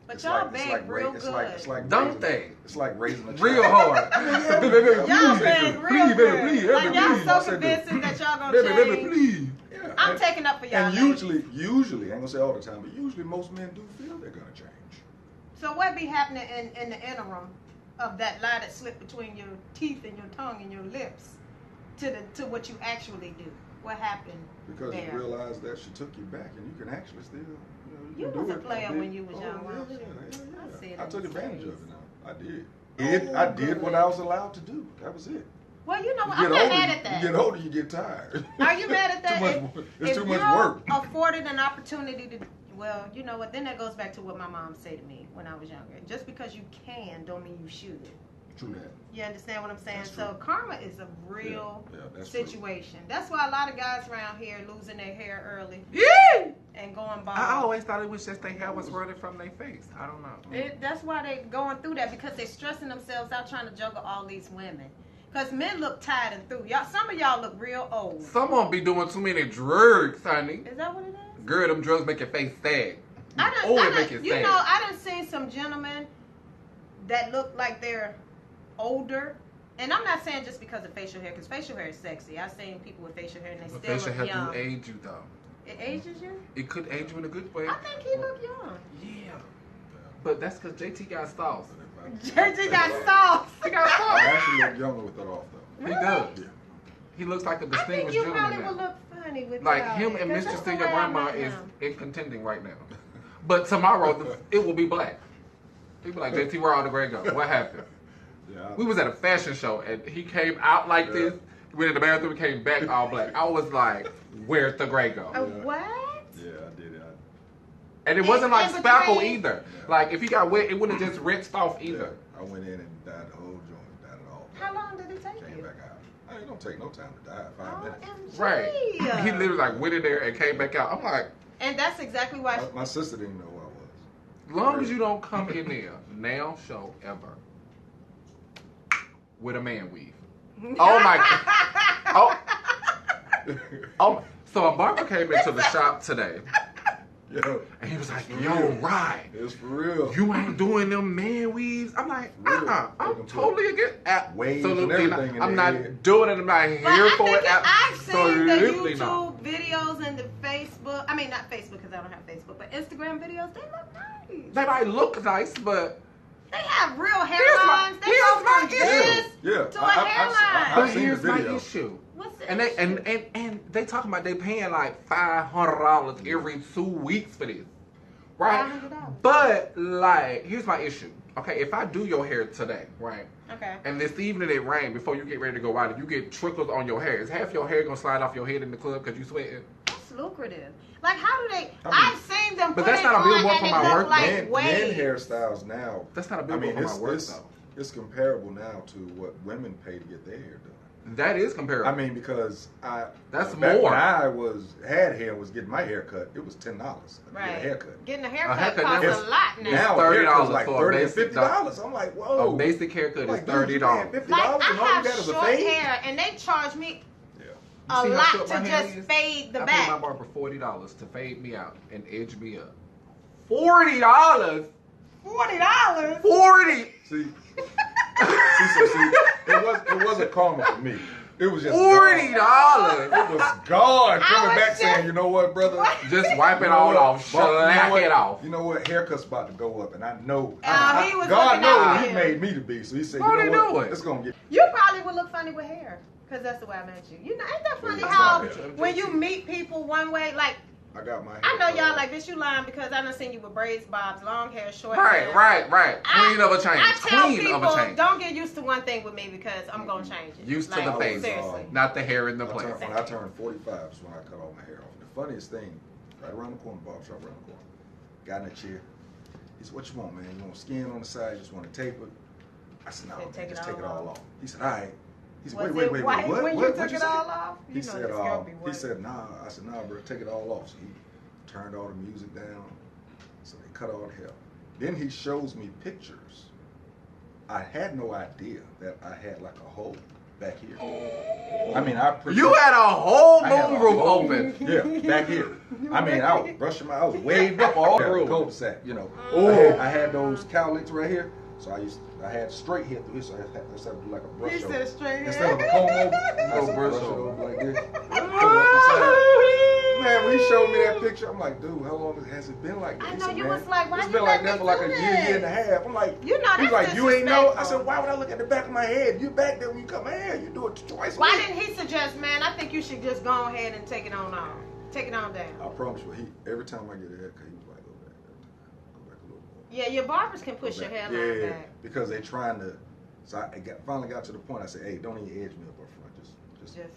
But
It's
y'all
like-
beg
it's like
real
it's
good.
like it's like
Don't
raising-
they?
It's like raising a child.
Real hard.
Y'all beg real good.
Please,
Like, y'all
please.
so convincing that y'all gonna
Baby,
change.
please.
Yeah,
I'm
and-
taking up for y'all.
And
ladies.
usually, I ain't gonna say all the time, but usually most men do feel they're gonna change.
So what be happening in the interim of that lie that slipped between your teeth and your tongue and your lips to what you actually do? What happened
Because
there?
you realize that she took you back, and you can actually still,
You
can
was
do
a
it.
player
I did.
when you was young,
yeah,
weren't you?
yeah.
I see it
I
in
took
the
advantage
stories.
of it. Now I did.
Oh,
I did what
good.
I was allowed to do. That was it.
Well, you know what?
You
I'm
get
not
older,
mad at that.
You get older, you get tired.
Are you mad at that?
It's too much
you're
work.
afforded an opportunity to, well, you know what? Then that goes back to what my mom said to me when I was younger. Just because you can, don't mean you should.
True that.
You understand what I'm saying?
That's
So
true.
karma is a real
Yeah, that's true.
situation. That's why a lot of guys around here losing their hair early
Yeah.
and going bald.
I always thought it was just their hair was running from their face. I don't know.
That's why they going through that, because they're stressing themselves out trying to juggle all these women. Because men look tired and through. Y'all, some of y'all look real old.
Someone be doing too many drugs, honey.
Is that what it is?
Girl, them drugs make your face sad.
I
It make you
done, you
sad.
know, I done seen some gentlemen that look like they're older. And I'm not saying just because of facial hair, because facial hair is sexy. I've seen people with facial hair and they
But
still
facial
look
hair
young.
do age you though.
It ages you?
It could age you in a good way.
I think he look young.
Yeah. But that's because JT got sauce.
JT got sauce.
He got
I
sauce.
actually look younger with it off though.
He
Really?
does.
Yeah.
He looks like a
I think
distinguished
you
gentleman
probably
now.
would look funny with
Like
y'all,
him and
because
Mr.
that's the
Steal Your
way I
Grandma
met
is
him.
in contending right now. But tomorrow it will be black. People like, JT, where all the gray go? What happened?
Yeah.
We was at a fashion show and he came out like
Yeah.
this, went in the bathroom and came back all black. I was like, where'd the gray go?
What?
Yeah, I did it.
And it wasn't like
in
spackle
between-
either.
Yeah.
Like if he got wet, it wouldn't have just rinsed off
Yeah.
either.
I went in and dyed the whole joint, dyed it all.
How long did it take
Came
you?
back out. It don't take no time to dye. 5 minutes.
OMG.
Right. He literally like went in there and came back out. I'm like,
And that's exactly why.
My sister didn't know who I was.
as long as you don't come in there now show ever with a man weave. Oh my god. Oh. Oh. So a barber came into the shop today
Yo,
and he was like, yo, right.
it's for real.
You ain't doing them man weaves. I'm like,
For real.
I'm totally against.
Waves and
Absolutely not.
everything in
I'm
their
not
head.
doing it. I'm not
But
here
I'm
for it.
thinking, I've seen the
Absolutely
YouTube
not.
videos and the Facebook. I mean, not Facebook because I don't have Facebook, but Instagram videos. They look nice.
They might look nice, but
They have real
my-
hairlines. They
here's
go
my
from
issue.
this
Yeah,
to a hairline.
but
I've seen
here's
the
my
video.
issue.
What's the
And they
issue?
and they talking about they paying like $500 every 2 weeks for this, right?
$500.
But like, here's my issue. Okay, if I do your hair today, right,
Okay.
and this evening it rain before you get ready to go out, and you get trickles on your hair, is half your hair gonna slide off your head in the club because you sweating?
That's lucrative. Like, how do they?
I mean-
I've seen them.
But
put
that's
it
not a
on
billboard
and
for
it
my
look
work,
like
Men
waves.
hairstyles now.
That's not a
I
billboard
mean,
for my work though.
it's comparable now to what women pay to get their hair done.
That is comparable.
I mean, because
That's
back
more.
when I had hair, was getting my hair cut. It was $10 to
Right.
get a haircut.
Getting a
A
haircut
haircut
costs
now
a lot now.
Now
$30
a haircut's like
for a
$30 and
basic
$50. I'm like, whoa.
a basic haircut
like,
is
dude, you paying
$30.
$50
Like, I
and all you
have
got is a
short
fade?
hair, and they charge me
Yeah.
a
see how
lot
short
to
my hair
just
is?
fade the
I paid my
back.
barber $40 to fade me out and edge me up. $40.
$40.
40.
See, it wasn't karma for me. It was just
$40.
God. It was God
I
coming
was
back
just-
saying, you know what, brother?
Just wipe it
You know
all
what?
off.
Buck, you know
Slack
what?
it off.
You know what? Haircut's about to go up, and I know.
Oh, he was
God
looking out
knows
for
He
you.
made me to be. So he said,
What
you
he
know what?
doing?
It's gonna get.
You probably would look funny with hair. Because that's the way I met you. You know, ain't that funny
Yeah,
how
yeah.
when you meet people one way, like,
I got my hair
I know
cut
y'all
off.
like, bitch, you lying because I done seen you with braids, bobs, long hair, short
Right,
hair.
right. Queen of a change.
I tell
Queen
people,
of a change.
don't get used to one thing with me because I'm going to change it.
Used to
like,
the face,
Seriously.
not the hair in the place.
When I turned 45 is when I cut all my hair off. The funniest thing, right around the corner, barbershop around the corner, guy in a chair. He said, "What you want, man? You want skin on the side? You just want to tape it?" I said, "No, man, just take it all off." He said, "All right." He said,
Was
"Wait,
it white
what?
when
What?
you took
What'd
it
say?"
all off? You
He
know
said,
this girl be
he
white.
said, "Nah." I said, "Nah, bro, take it all off." So he turned all the music down. So they cut all the hair. Then he shows me pictures. I had no idea that I had like a hole back here. I mean,
You had a whole
I had a
moon roof
whole-
open.
Yeah, back here. I mean, I was brushing I was waved up all the
Ooh.
cul-de-sac, you know.
Ooh.
I had those cowlicks right here, so I had straight hair through here, so I had to do like a brush
He
over.
said straight
Instead of a comb over, I
Go
said
brush
brush it
over.
over like this. Pull it up the side. Man, when he showed me that picture, I'm like, dude, how long has it been like that?
I
He
know,
said,
you
"Man,
was like, why
it's
you
been
let
like that
me
for like
do
a
that?"
year and a half. I'm like,
You know,
he's
that's
like, you ain't know. I
disrespectful.
said, why would I look at the back of my head? You back there when you cut my hair. You do it twice a
Why
week.
didn't he suggest, man, I think you should just go ahead and take it on off. Take it on down.
I promise you, every time I get a haircut, he was like, go back a little more.
Yeah, your barbers can push
Go
your
back.
hairline
Yeah,
back.
because they trying to. So finally got to the point. I said, hey, don't even edge me up front.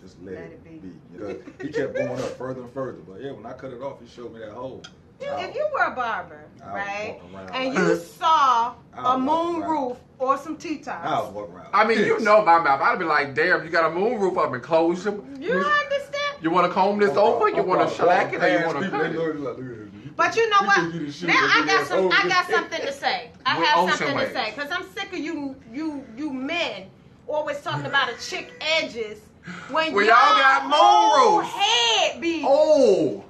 Just let it be. You know, he kept going up further and further. But yeah, when I cut it off, he showed me that hole.
If you were a barber,
I was
right,
walking around
and
like-
you saw
I
a
was
moon
walking around.
roof or some
I was
T-tops,
walking around.
I mean,
like
you
this.
know my mouth. I'd be like, damn, you got a moon roof up and close your.
you understand?
You want to comb this over? You want to shellac it, or you want to
people,
cut
they
it?
look like, look at this.
But you know
He
what?
think you the shit,
Now
but
I
you
got
just
some.
hold
I
this
got
shit.
something to say. I
With
have
ocean
something
waves.
to say because I'm sick of you men always talking about a chick edges when
Well,
y'all
y'all got moon
whole
roofs.
head be
Oh,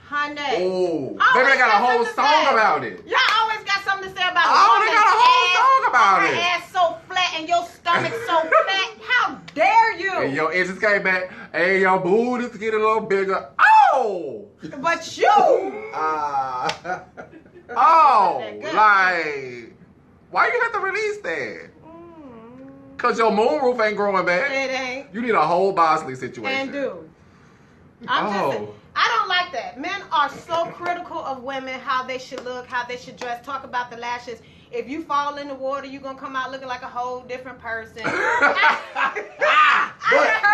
honey.
oh.
Always
Baby, they got a whole
something to
song
say.
about it.
Y'all always got something to say about
Oh, they got a whole
woman's
song about
her
it.
ass so flat and your stomach so fat. How dare you?
And your edges came back. Hey, your booty's getting a little bigger. Oh,
But you.
Ah.
oh,
That good.
like, why you have to release that? Cause your moon roof ain't growing back.
It ain't.
You need a whole Bosley situation.
And do. I'm just. I don't like that. Men are so critical of women, how they should look, how they should dress. Talk about the lashes. If you fall in the water, you're gonna come out looking like a whole different person. I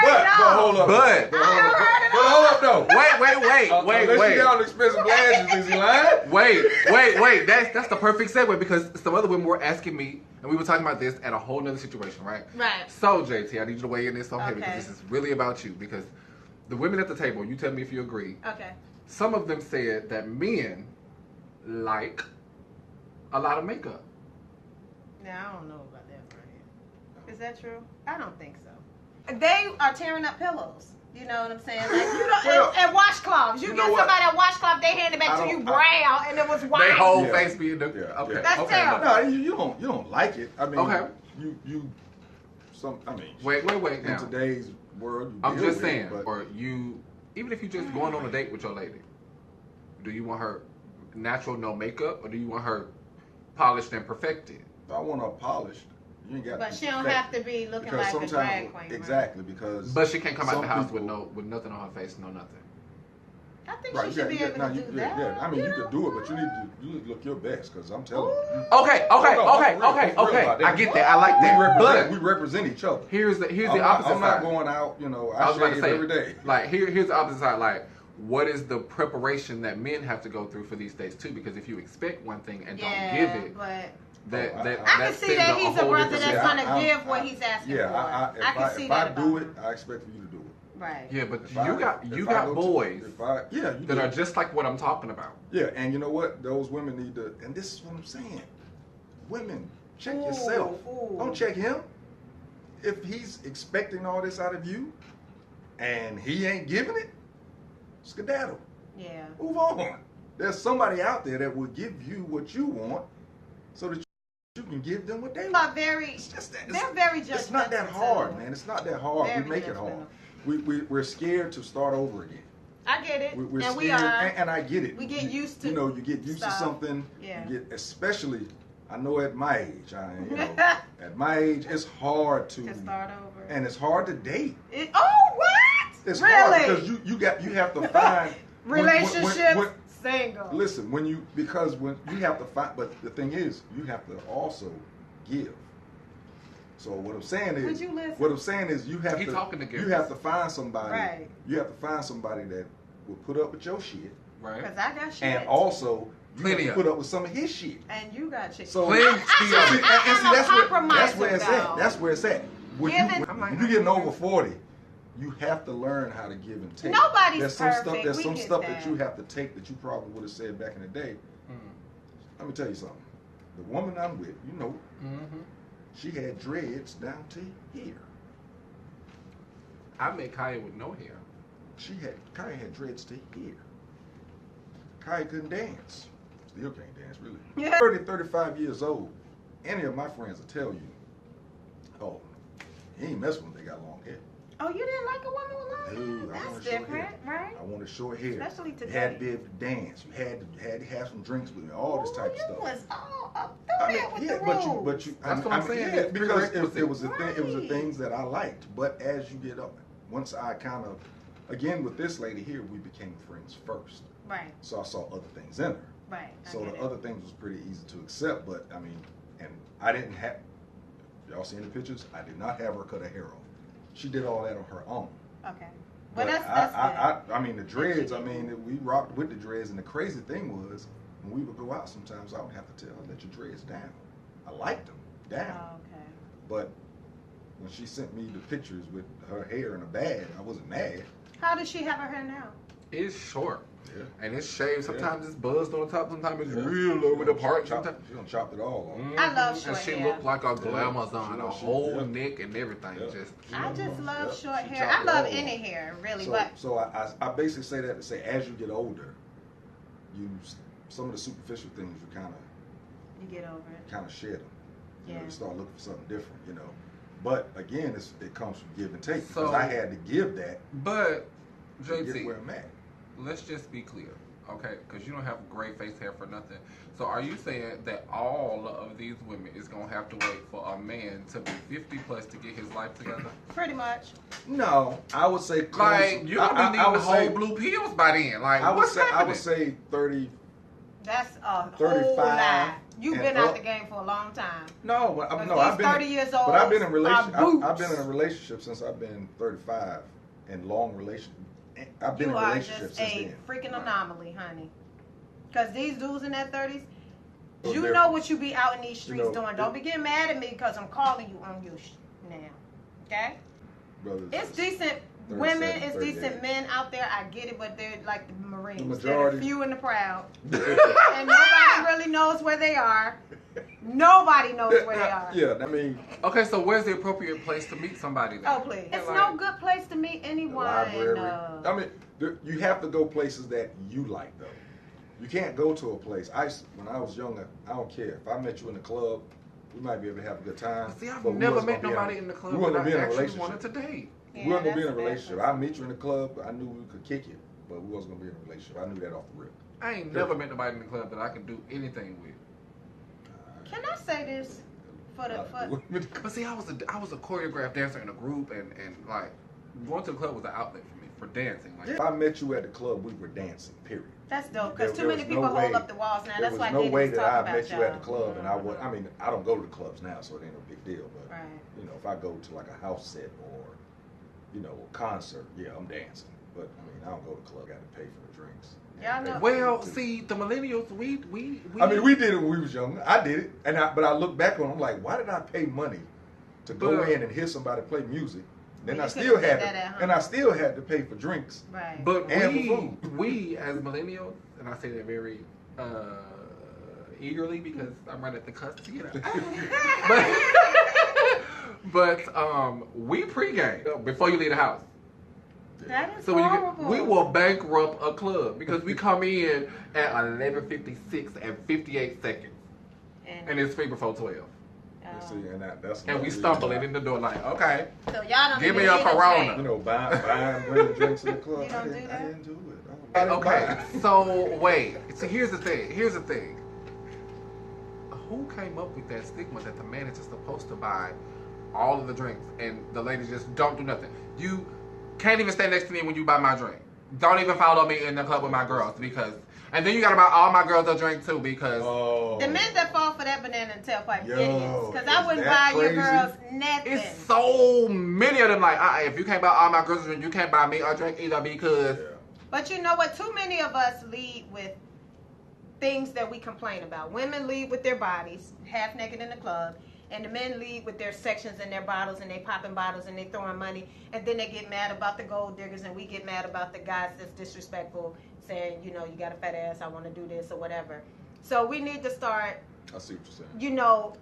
But hold up.
But-
But hold up though.
Wait.
Unless you got expensive glasses, is he lying?
Wait. That's the perfect segue because some other women were asking me, and we were talking about this at a whole nother situation, right?
Right.
So, JT, I need you to weigh in this on here
Okay.
because this is really about you. Because the women at the table, you tell me if you agree.
Okay.
Some of them said that men like a lot of makeup.
Now I don't know about that, Brian. Is that true? I don't think so. They are tearing up pillows. You know what I'm saying? Like you don't,
Well,
and washcloths. You
you
get
know what?
somebody a washcloth, they hand it back to you brown, and it was white.
They whole
Yeah.
face being the
Yeah,
okay.
yeah.
That's
okay,
terrible.
look.
No, you don't like it. I mean,
Okay.
I mean,
Wait
in
now.
today's world, you
I'm
deal
just
with it,
saying,
but
or you, even if you just going on a date with your lady, do you want her natural, no makeup, or do you want her polished and perfected?
if I want her polished, you ain't got.
But
to
she don't
perfect
have
it.
to be looking
Because
like a
sometimes,
drag queen. right?
exactly, because.
But she can't come out
some
the house
people-
with nothing on her face, no nothing.
I think
Right,
she should be able to do that.
Yeah, I mean, you
know?
can do it, but you need to look your best, because I'm telling you.
Okay.
No, it's real about that.
I get that. I like that.
We represent each other.
Here's the
I'm
opposite
not
side.
going out,
I
I
was about to
shave
say
every day.
Like here's the opposite side. Like, what is the preparation that men have to go through for these days too? Because if you expect one thing and don't give it,
but
that
I
that
I can
that
see
sends
that
a
he's a
whole
brother
different
that's
signal.
gonna give what he's asking for.
Yeah,
I can see
if
that
I
about
do
him.
it, I expect for you to do it.
Right.
Yeah, but
If
you
I-
got
if I
got
go to-
boys
you
that
do.
are just like what I'm talking about.
Yeah, and you know what? Those women need to, and this is what I'm saying. Women, check
Ooh,
yourself.
ooh.
Don't check him. If he's expecting all this out of you, and he ain't giving it, skedaddle.
Yeah.
Move on. There's somebody out there that will give you what you want, so that you can give them what they want.
But very,
It's just that.
they're very judgmental.
It's not that hard,
too.
man. It's not that hard.
Very
We make it hard.
judgmental.
We're scared to start over again.
I get it,
We're
and
scared,
we are.
and I get it.
We get used to
You know, you get used to
stuff.
something.
Yeah.
You get, especially, I know at my age, at my age, it's hard to
start over.
and it's hard to date.
What?
It's
really?
hard because you have to find
relationships. Single.
Listen, when you have to find, but the thing is, you have to also give. So what I'm saying is,
Would you listen?
what I'm saying is, you have to find somebody.
Right.
You have to find somebody that will put up with your shit,
Right.
Because I got shit.
and also you have
Plenty
to
of
put up with some of his shit.
And you got shit.
So
Plenty.
that's where it's at. That's where it's at. When you getting over 40, you have to learn how to give and take.
Nobody's
There's some
perfect.
stuff. There's
We
some
get
stuff
that.
that you have to take that you probably would have said back in the day. Let me tell you something. The woman I'm with, she had dreads down to here.
I met Kaya with no hair.
Kaya had dreads to here. Kaya couldn't dance. Still can't dance, really.
Yeah.
30, 35 years old. Any of my friends will tell you, oh, he ain't messing with them, they got long hair.
Oh, you didn't like a woman with long hair?
Dude, I
That's
wanted short
different,
hair.
right?
I wanted short hair.
Especially today.
You had to be able to dance. You had to have some drinks with me. All this type of
You
stuff.
was all up through there with the rules.
but you.
That's what I'm saying.
Yeah,
It's
because
prerequisite.
it was the thing. It was the
Right.
things that I liked. But as you get up, once I kind of, again with this lady here, we became friends first.
Right,
So I saw other things in her.
right. I
So
get
the
it.
other things was pretty easy to accept. But I mean, and I didn't have. Y'all seen the pictures? I did not have her cut her hair off. She did all that on her own.
Okay.
But
Well, that's good.
I mean, the dreads, I mean, we rocked with the dreads, and the crazy thing was, when we would go out sometimes, I would have to tell her, let your dreads down. I liked them down.
Oh, okay.
But when she sent me the pictures with her hair in a bag, I wasn't mad.
How does she have her hair now?
It's short.
Yeah.
And it's shaved. Sometimes it's buzzed on the top. Sometimes it's
Yeah.
real over the part.
She
Sometimes.
done chopped it all off.
I love short
And she
hair.
looked like a
Yeah.
glamazon,
She
a
was-
whole
yeah.
neck and everything.
Yeah.
Just
I just love
Yep,
short
she
hair.
chopped
I
it
love
all
any
off.
hair, really.
So,
But
so I basically say that to say, as you get older, some of the superficial things you kind
you get over it.
of shed them. You
Yeah.
start looking for something different, But again, it comes from give and take.
So-
Because I had to give that
But,
to get
JT,
where I'm at.
let's just be clear, okay? Because you don't have gray face hair for nothing. So are you saying that all of these women is going to have to wait for a man to be 50 plus to get his life together?
Pretty much.
No, I would say close.
Like, you're going to be
I
needing
would
whole
say,
blue pills by then. Like,
I would
what's
say,
happening?
I would say 30.
That's a
35
whole lie. You've
and
been out
up.
the game for a long time.
No,
But
no,
these
I've been
30 years old.
But I've been in
I've
been in a relationship since I've been 35, and long relationship. I've been
You
in
are
relationships
just
since
a
then.
freaking anomaly, honey. Because these dudes in their 30s,
So
you
they're-
know what you be out in these streets
know,
doing. Don't be getting mad at me because I'm calling you on your now. Okay?
Brothers,
It's decent
37,
women, it's
38.
decent men out there. I get it, but they're like the Marines.
The
They're
majority.
the few and the proud. And nobody really knows where they are. Nobody knows where they are.
Yeah, I mean,
Okay, so where's the appropriate place to meet somebody then?
Oh, please. It's
Like-
no good place to meet
the
anyone.
library. I mean, you have to go places that you like, though. You can't go to a place. When I was younger, I don't care. If I met you in the club, we might be able to have a good time.
See, I've
but we
never
wasn't
met
gonna be
nobody in the club
we
that
wasn't gonna be in
I
a
actually
relationship.
wanted to date.
Yeah,
We weren't gonna be in a
that's bad.
relationship. I meet you in the club. I knew we could kick it, but we wasn't gonna be in a relationship. I knew that off the rip.
I ain't never met nobody in the club that I can do anything with.
Can I say this for the
But see, I was a choreographed dancer in a group, and like going to the club was an outlet for me for dancing. Like,
If I met you at the club, we were dancing. Period.
That's dope because
There
too many
was
people
no
hold
way-
up the walls now.
There
That's
was
why
no
Diddy
way
was
that
talking
I
about
met you
y'all.
at the club, and I would. I mean, I don't go to the clubs now, so it ain't no big deal. But
Right.
if I go to like a house set or a concert, yeah, I'm dancing. But I mean, I don't go to the club. Got to pay for the drinks.
Y'all know-
well, see, the millennials, we.
I mean, we did it when we was young. I did it, but I look back on it, I'm like, why did I pay money to go
But-
in and hear somebody play music? Then
Well,
I
you
still
could've
had
did
to,
that at home.
and I still had to pay for drinks.
Right.
But
And
we,
for food.
we as millennials, and I say that very eagerly because I'm right at the cusp, but we pregame before you leave the house.
That is
So when
horrible.
we will bankrupt a club because we come in at 11:56 and 58 seconds, and it's free before 12,
See, and that's
and
another
we
reason
stumbling
why,
in the door like, okay,
So y'all don't
give
even
me a
need to
Corona.
drink.
buying bringing drinks to the club.
You don't
I
do
didn't
that?
do it. I didn't buy
Okay,
it.
so wait. So here's the thing. who came up with that stigma that the man is just supposed to buy all of the drinks and the ladies just don't do nothing? You can't even stand next to me when you buy my drink. Don't even follow me in the club with my girls because, and then you gotta buy all my girls a drink too because.
The men that fall for that banana and tailpipe
Yo,
idiots. Because I wouldn't
is that
buy your
crazy?
girls nothing.
It's so many of them like, if you can't buy all my girls a drink, you can't buy me a drink either because.
Yeah.
But you know what? Too many of us lead with things that we complain about. Women lead with their bodies, half naked in the club, and the men lead with their sections and their bottles, and they popping bottles and they throwing money, and then they get mad about the gold diggers, and we get mad about the guys that's disrespectful, saying, you know, you got a fat ass, I want to do this or whatever. So we need to start.
I see what you're saying.
You know,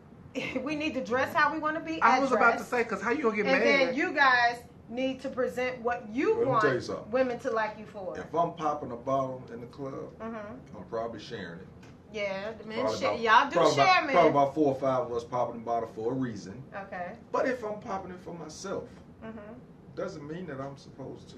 we need to dress how we want to be.
I was about to say, because how you gonna get
and
mad?
then you guys need to present what you
Let me tell you
want
something.
women to like you for.
If I'm popping a bottle in the club,
Mm-hmm.
I'm probably sharing it.
Yeah, the men
Probably
share.
about-
Y'all do
probably
share,
about,
man.
Probably about 4 or 5 of us popping the bottle for a reason.
Okay.
But if I'm popping it for myself,
Mm-hmm.
doesn't mean that I'm supposed to.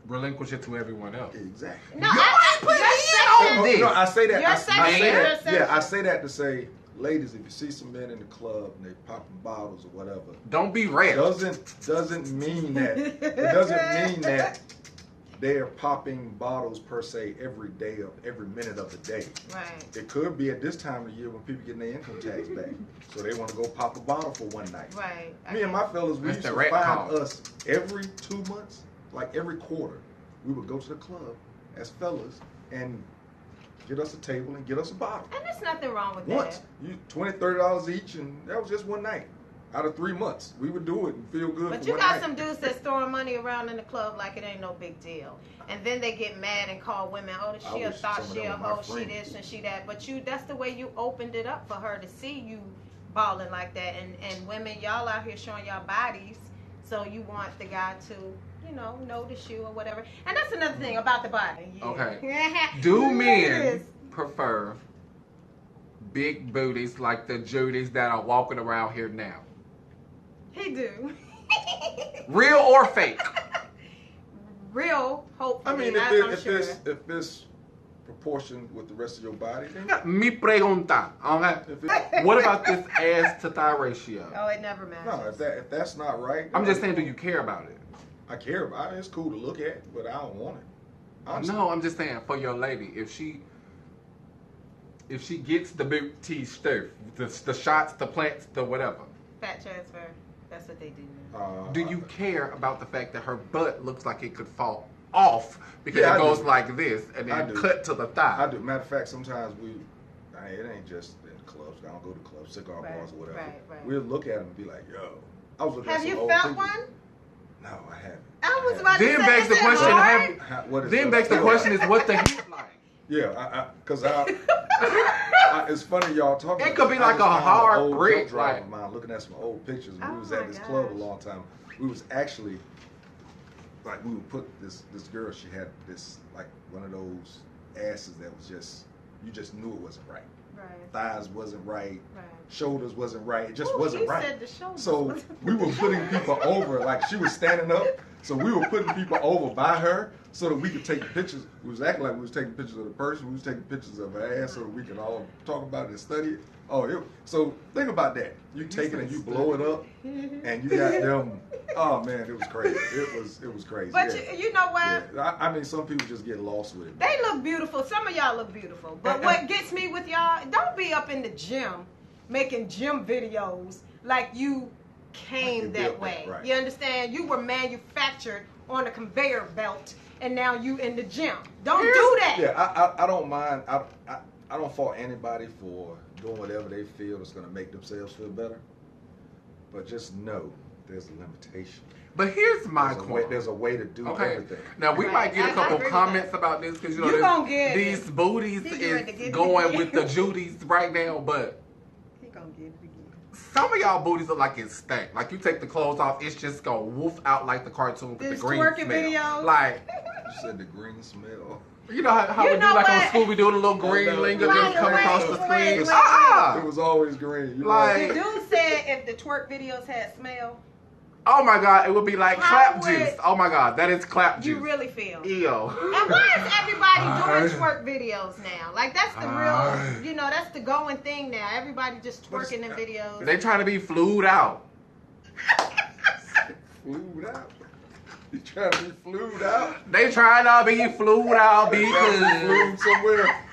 Relinquish it to everyone else.
Exactly.
No,
You
I
ain't put
you're
me in on
saying-
this.
No, I say that.
Your
I
section,
say
your
that.
section.
Yeah, I say that to say, ladies, if you see some men in the club and they popping bottles or whatever,
Don't be rare.
doesn't mean that it doesn't mean that they're popping bottles per se every day of every minute of the day.
Right.
It could be at this time of the year when people getting their income tax back, so they want to go pop a bottle for one night.
Right.
Me and my fellas, we
That's
used
the
to
rat
find
call.
us every 2 months, like every quarter, we would go to the club as fellas and get us a table and get us a bottle.
And there's nothing wrong with
Once, you $20-$30 each, and that was just one night. Out of 3 months, we would do it and feel good.
But
for
you
one
got
night.
some dudes that's throwing money around in the club like it ain't no big deal. And then they get mad and call women, oh,
I
she a
wish
thought,
some of
she a
them were my
hoe, she
friends.
this and she that. But that's the way you opened it up for her to see you balling like that. And women, y'all out here showing y'all bodies, so you want the guy to, you know, notice you or whatever. And that's another thing about the body. Yeah.
Okay. Do men
Yes.
prefer big booties like the Judies that are walking around here now?
He do.
Real or fake?
Real, hopefully.
I mean,
I'm
if
sure.
this proportion with the rest of your body, then
Mi pregunta. Okay.
if it,
What about this ass to thigh ratio?
Oh, it never matters.
no, if that's not right,
I'm just
then
saying, do you care about it?
I care about it. It's cool to look at, but I don't want it. Honestly.
No, I'm just saying for your lady, if she gets the booty stuff, the shots, the plants, the whatever,
Fat transfer. That's what they do now.
do you care about the fact that her butt looks like it could fall off because
Yeah,
it
I
goes
do.
like this and
I
then
do.
cut to the thigh?
I do. Matter of fact, sometimes it ain't just in clubs. I don't go to clubs, cigar
Right,
bars, or whatever.
right.
We'll look at them and be like, yo. I was looking
Have
at some
you
old
felt
pictures.
one?
No, I haven't.
I was
haven't.
about to
Then
say,
begs
is
the
it
question:
hard?
What is
Then
the-
begs the question is what the heat like?
Yeah, because it's funny y'all talking.
It could be
I
like
just
a
found
hard
an old
brick,
truck driver
like-
of mine looking at some old pictures. When
Oh
we was
my
at this club a
gosh.
long time. We was actually like we would put this girl. She had this like one of those asses that was you just knew it wasn't right.
Right,
Thighs wasn't right.
right.
Shoulders wasn't right. It just
Ooh,
wasn't
he
right.
said the shoulders
So
wasn't
we were putting people over, like she was standing up. So we were putting people over by her so that we could take pictures. We was acting like we was taking pictures of the person. We was taking pictures of her ass so that we could all talk about it and study it. So think about that. You take it and you blow it up, and you got them. Oh man, it was crazy. It was crazy.
But
yeah.
you know what?
Yeah. I mean, some people just get lost with it.
They look beautiful. Some of y'all look beautiful. But what gets me with y'all, don't be up in the gym making gym videos like you came
Like you
that
built
way.
that, right.
You understand? You were manufactured on a conveyor belt, and now you in the gym. Don't do that.
Yeah, I don't mind. I don't fault anybody for doing whatever they feel is going to make themselves feel better. But just know there's a limitation.
But here's my
There's a way to do
Okay.
everything.
Now we
Right.
might get
I
a couple
agree with
comments
that.
about this because you
You
know
gonna get
these
it.
booties
He getting ready to
is
get it
going
again.
with the Judies right now, but
He gonna get it again.
some of y'all booties look like it's stank. Like you take the clothes off, it's just gonna woof out like the cartoon with
These
the green
twerking
smell.
videos.
Like
You said the green smell.
you know how
You
we do
know
like on
what?
Scooby Doo, the little green
no.
linger
Wait,
just come
wait,
across the
wait,
screen.
wait.
Ah!
It was always green. You know?
Like-
The dude said if the twerk videos had smell,
Oh my God, it would be like
How
clap
would-
juice. Oh my God, that is clap
You
juice.
really feel.
Ew.
And why is everybody doing twerk videos now? Like that's the real, you know, that's the going thing now. Everybody just twerking in videos.
They trying to be flued out.
Flued out. You trying to be flued out?
They trying to be flued out
Trying to be
because
flued somewhere.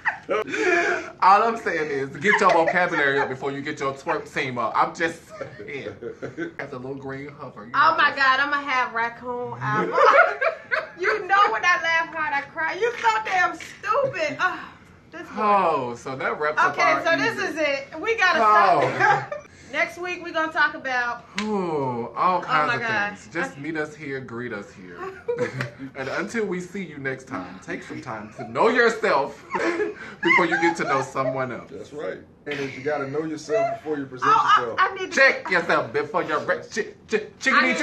all I'm saying is get your vocabulary up before you get your twerk team up. I'm just saying. That's a little green hover. You
Oh
know
my
that.
God, I'm gonna have raccoon eyes. You know when I laugh hard, I cry. You so damn stupid. This boy.
Oh, so that wraps up
Okay,
our
so this
evening.
is it. We gotta stop. Next week we're gonna talk about.
Ooh, all kinds
my
of
God.
things. Just meet us here, greet us here. And until we see you next time, take some time to know yourself before you get to know someone else.
That's right. And you got to know yourself before you present
Oh,
yourself.
I need to
Check yourself before you're chickadee.
I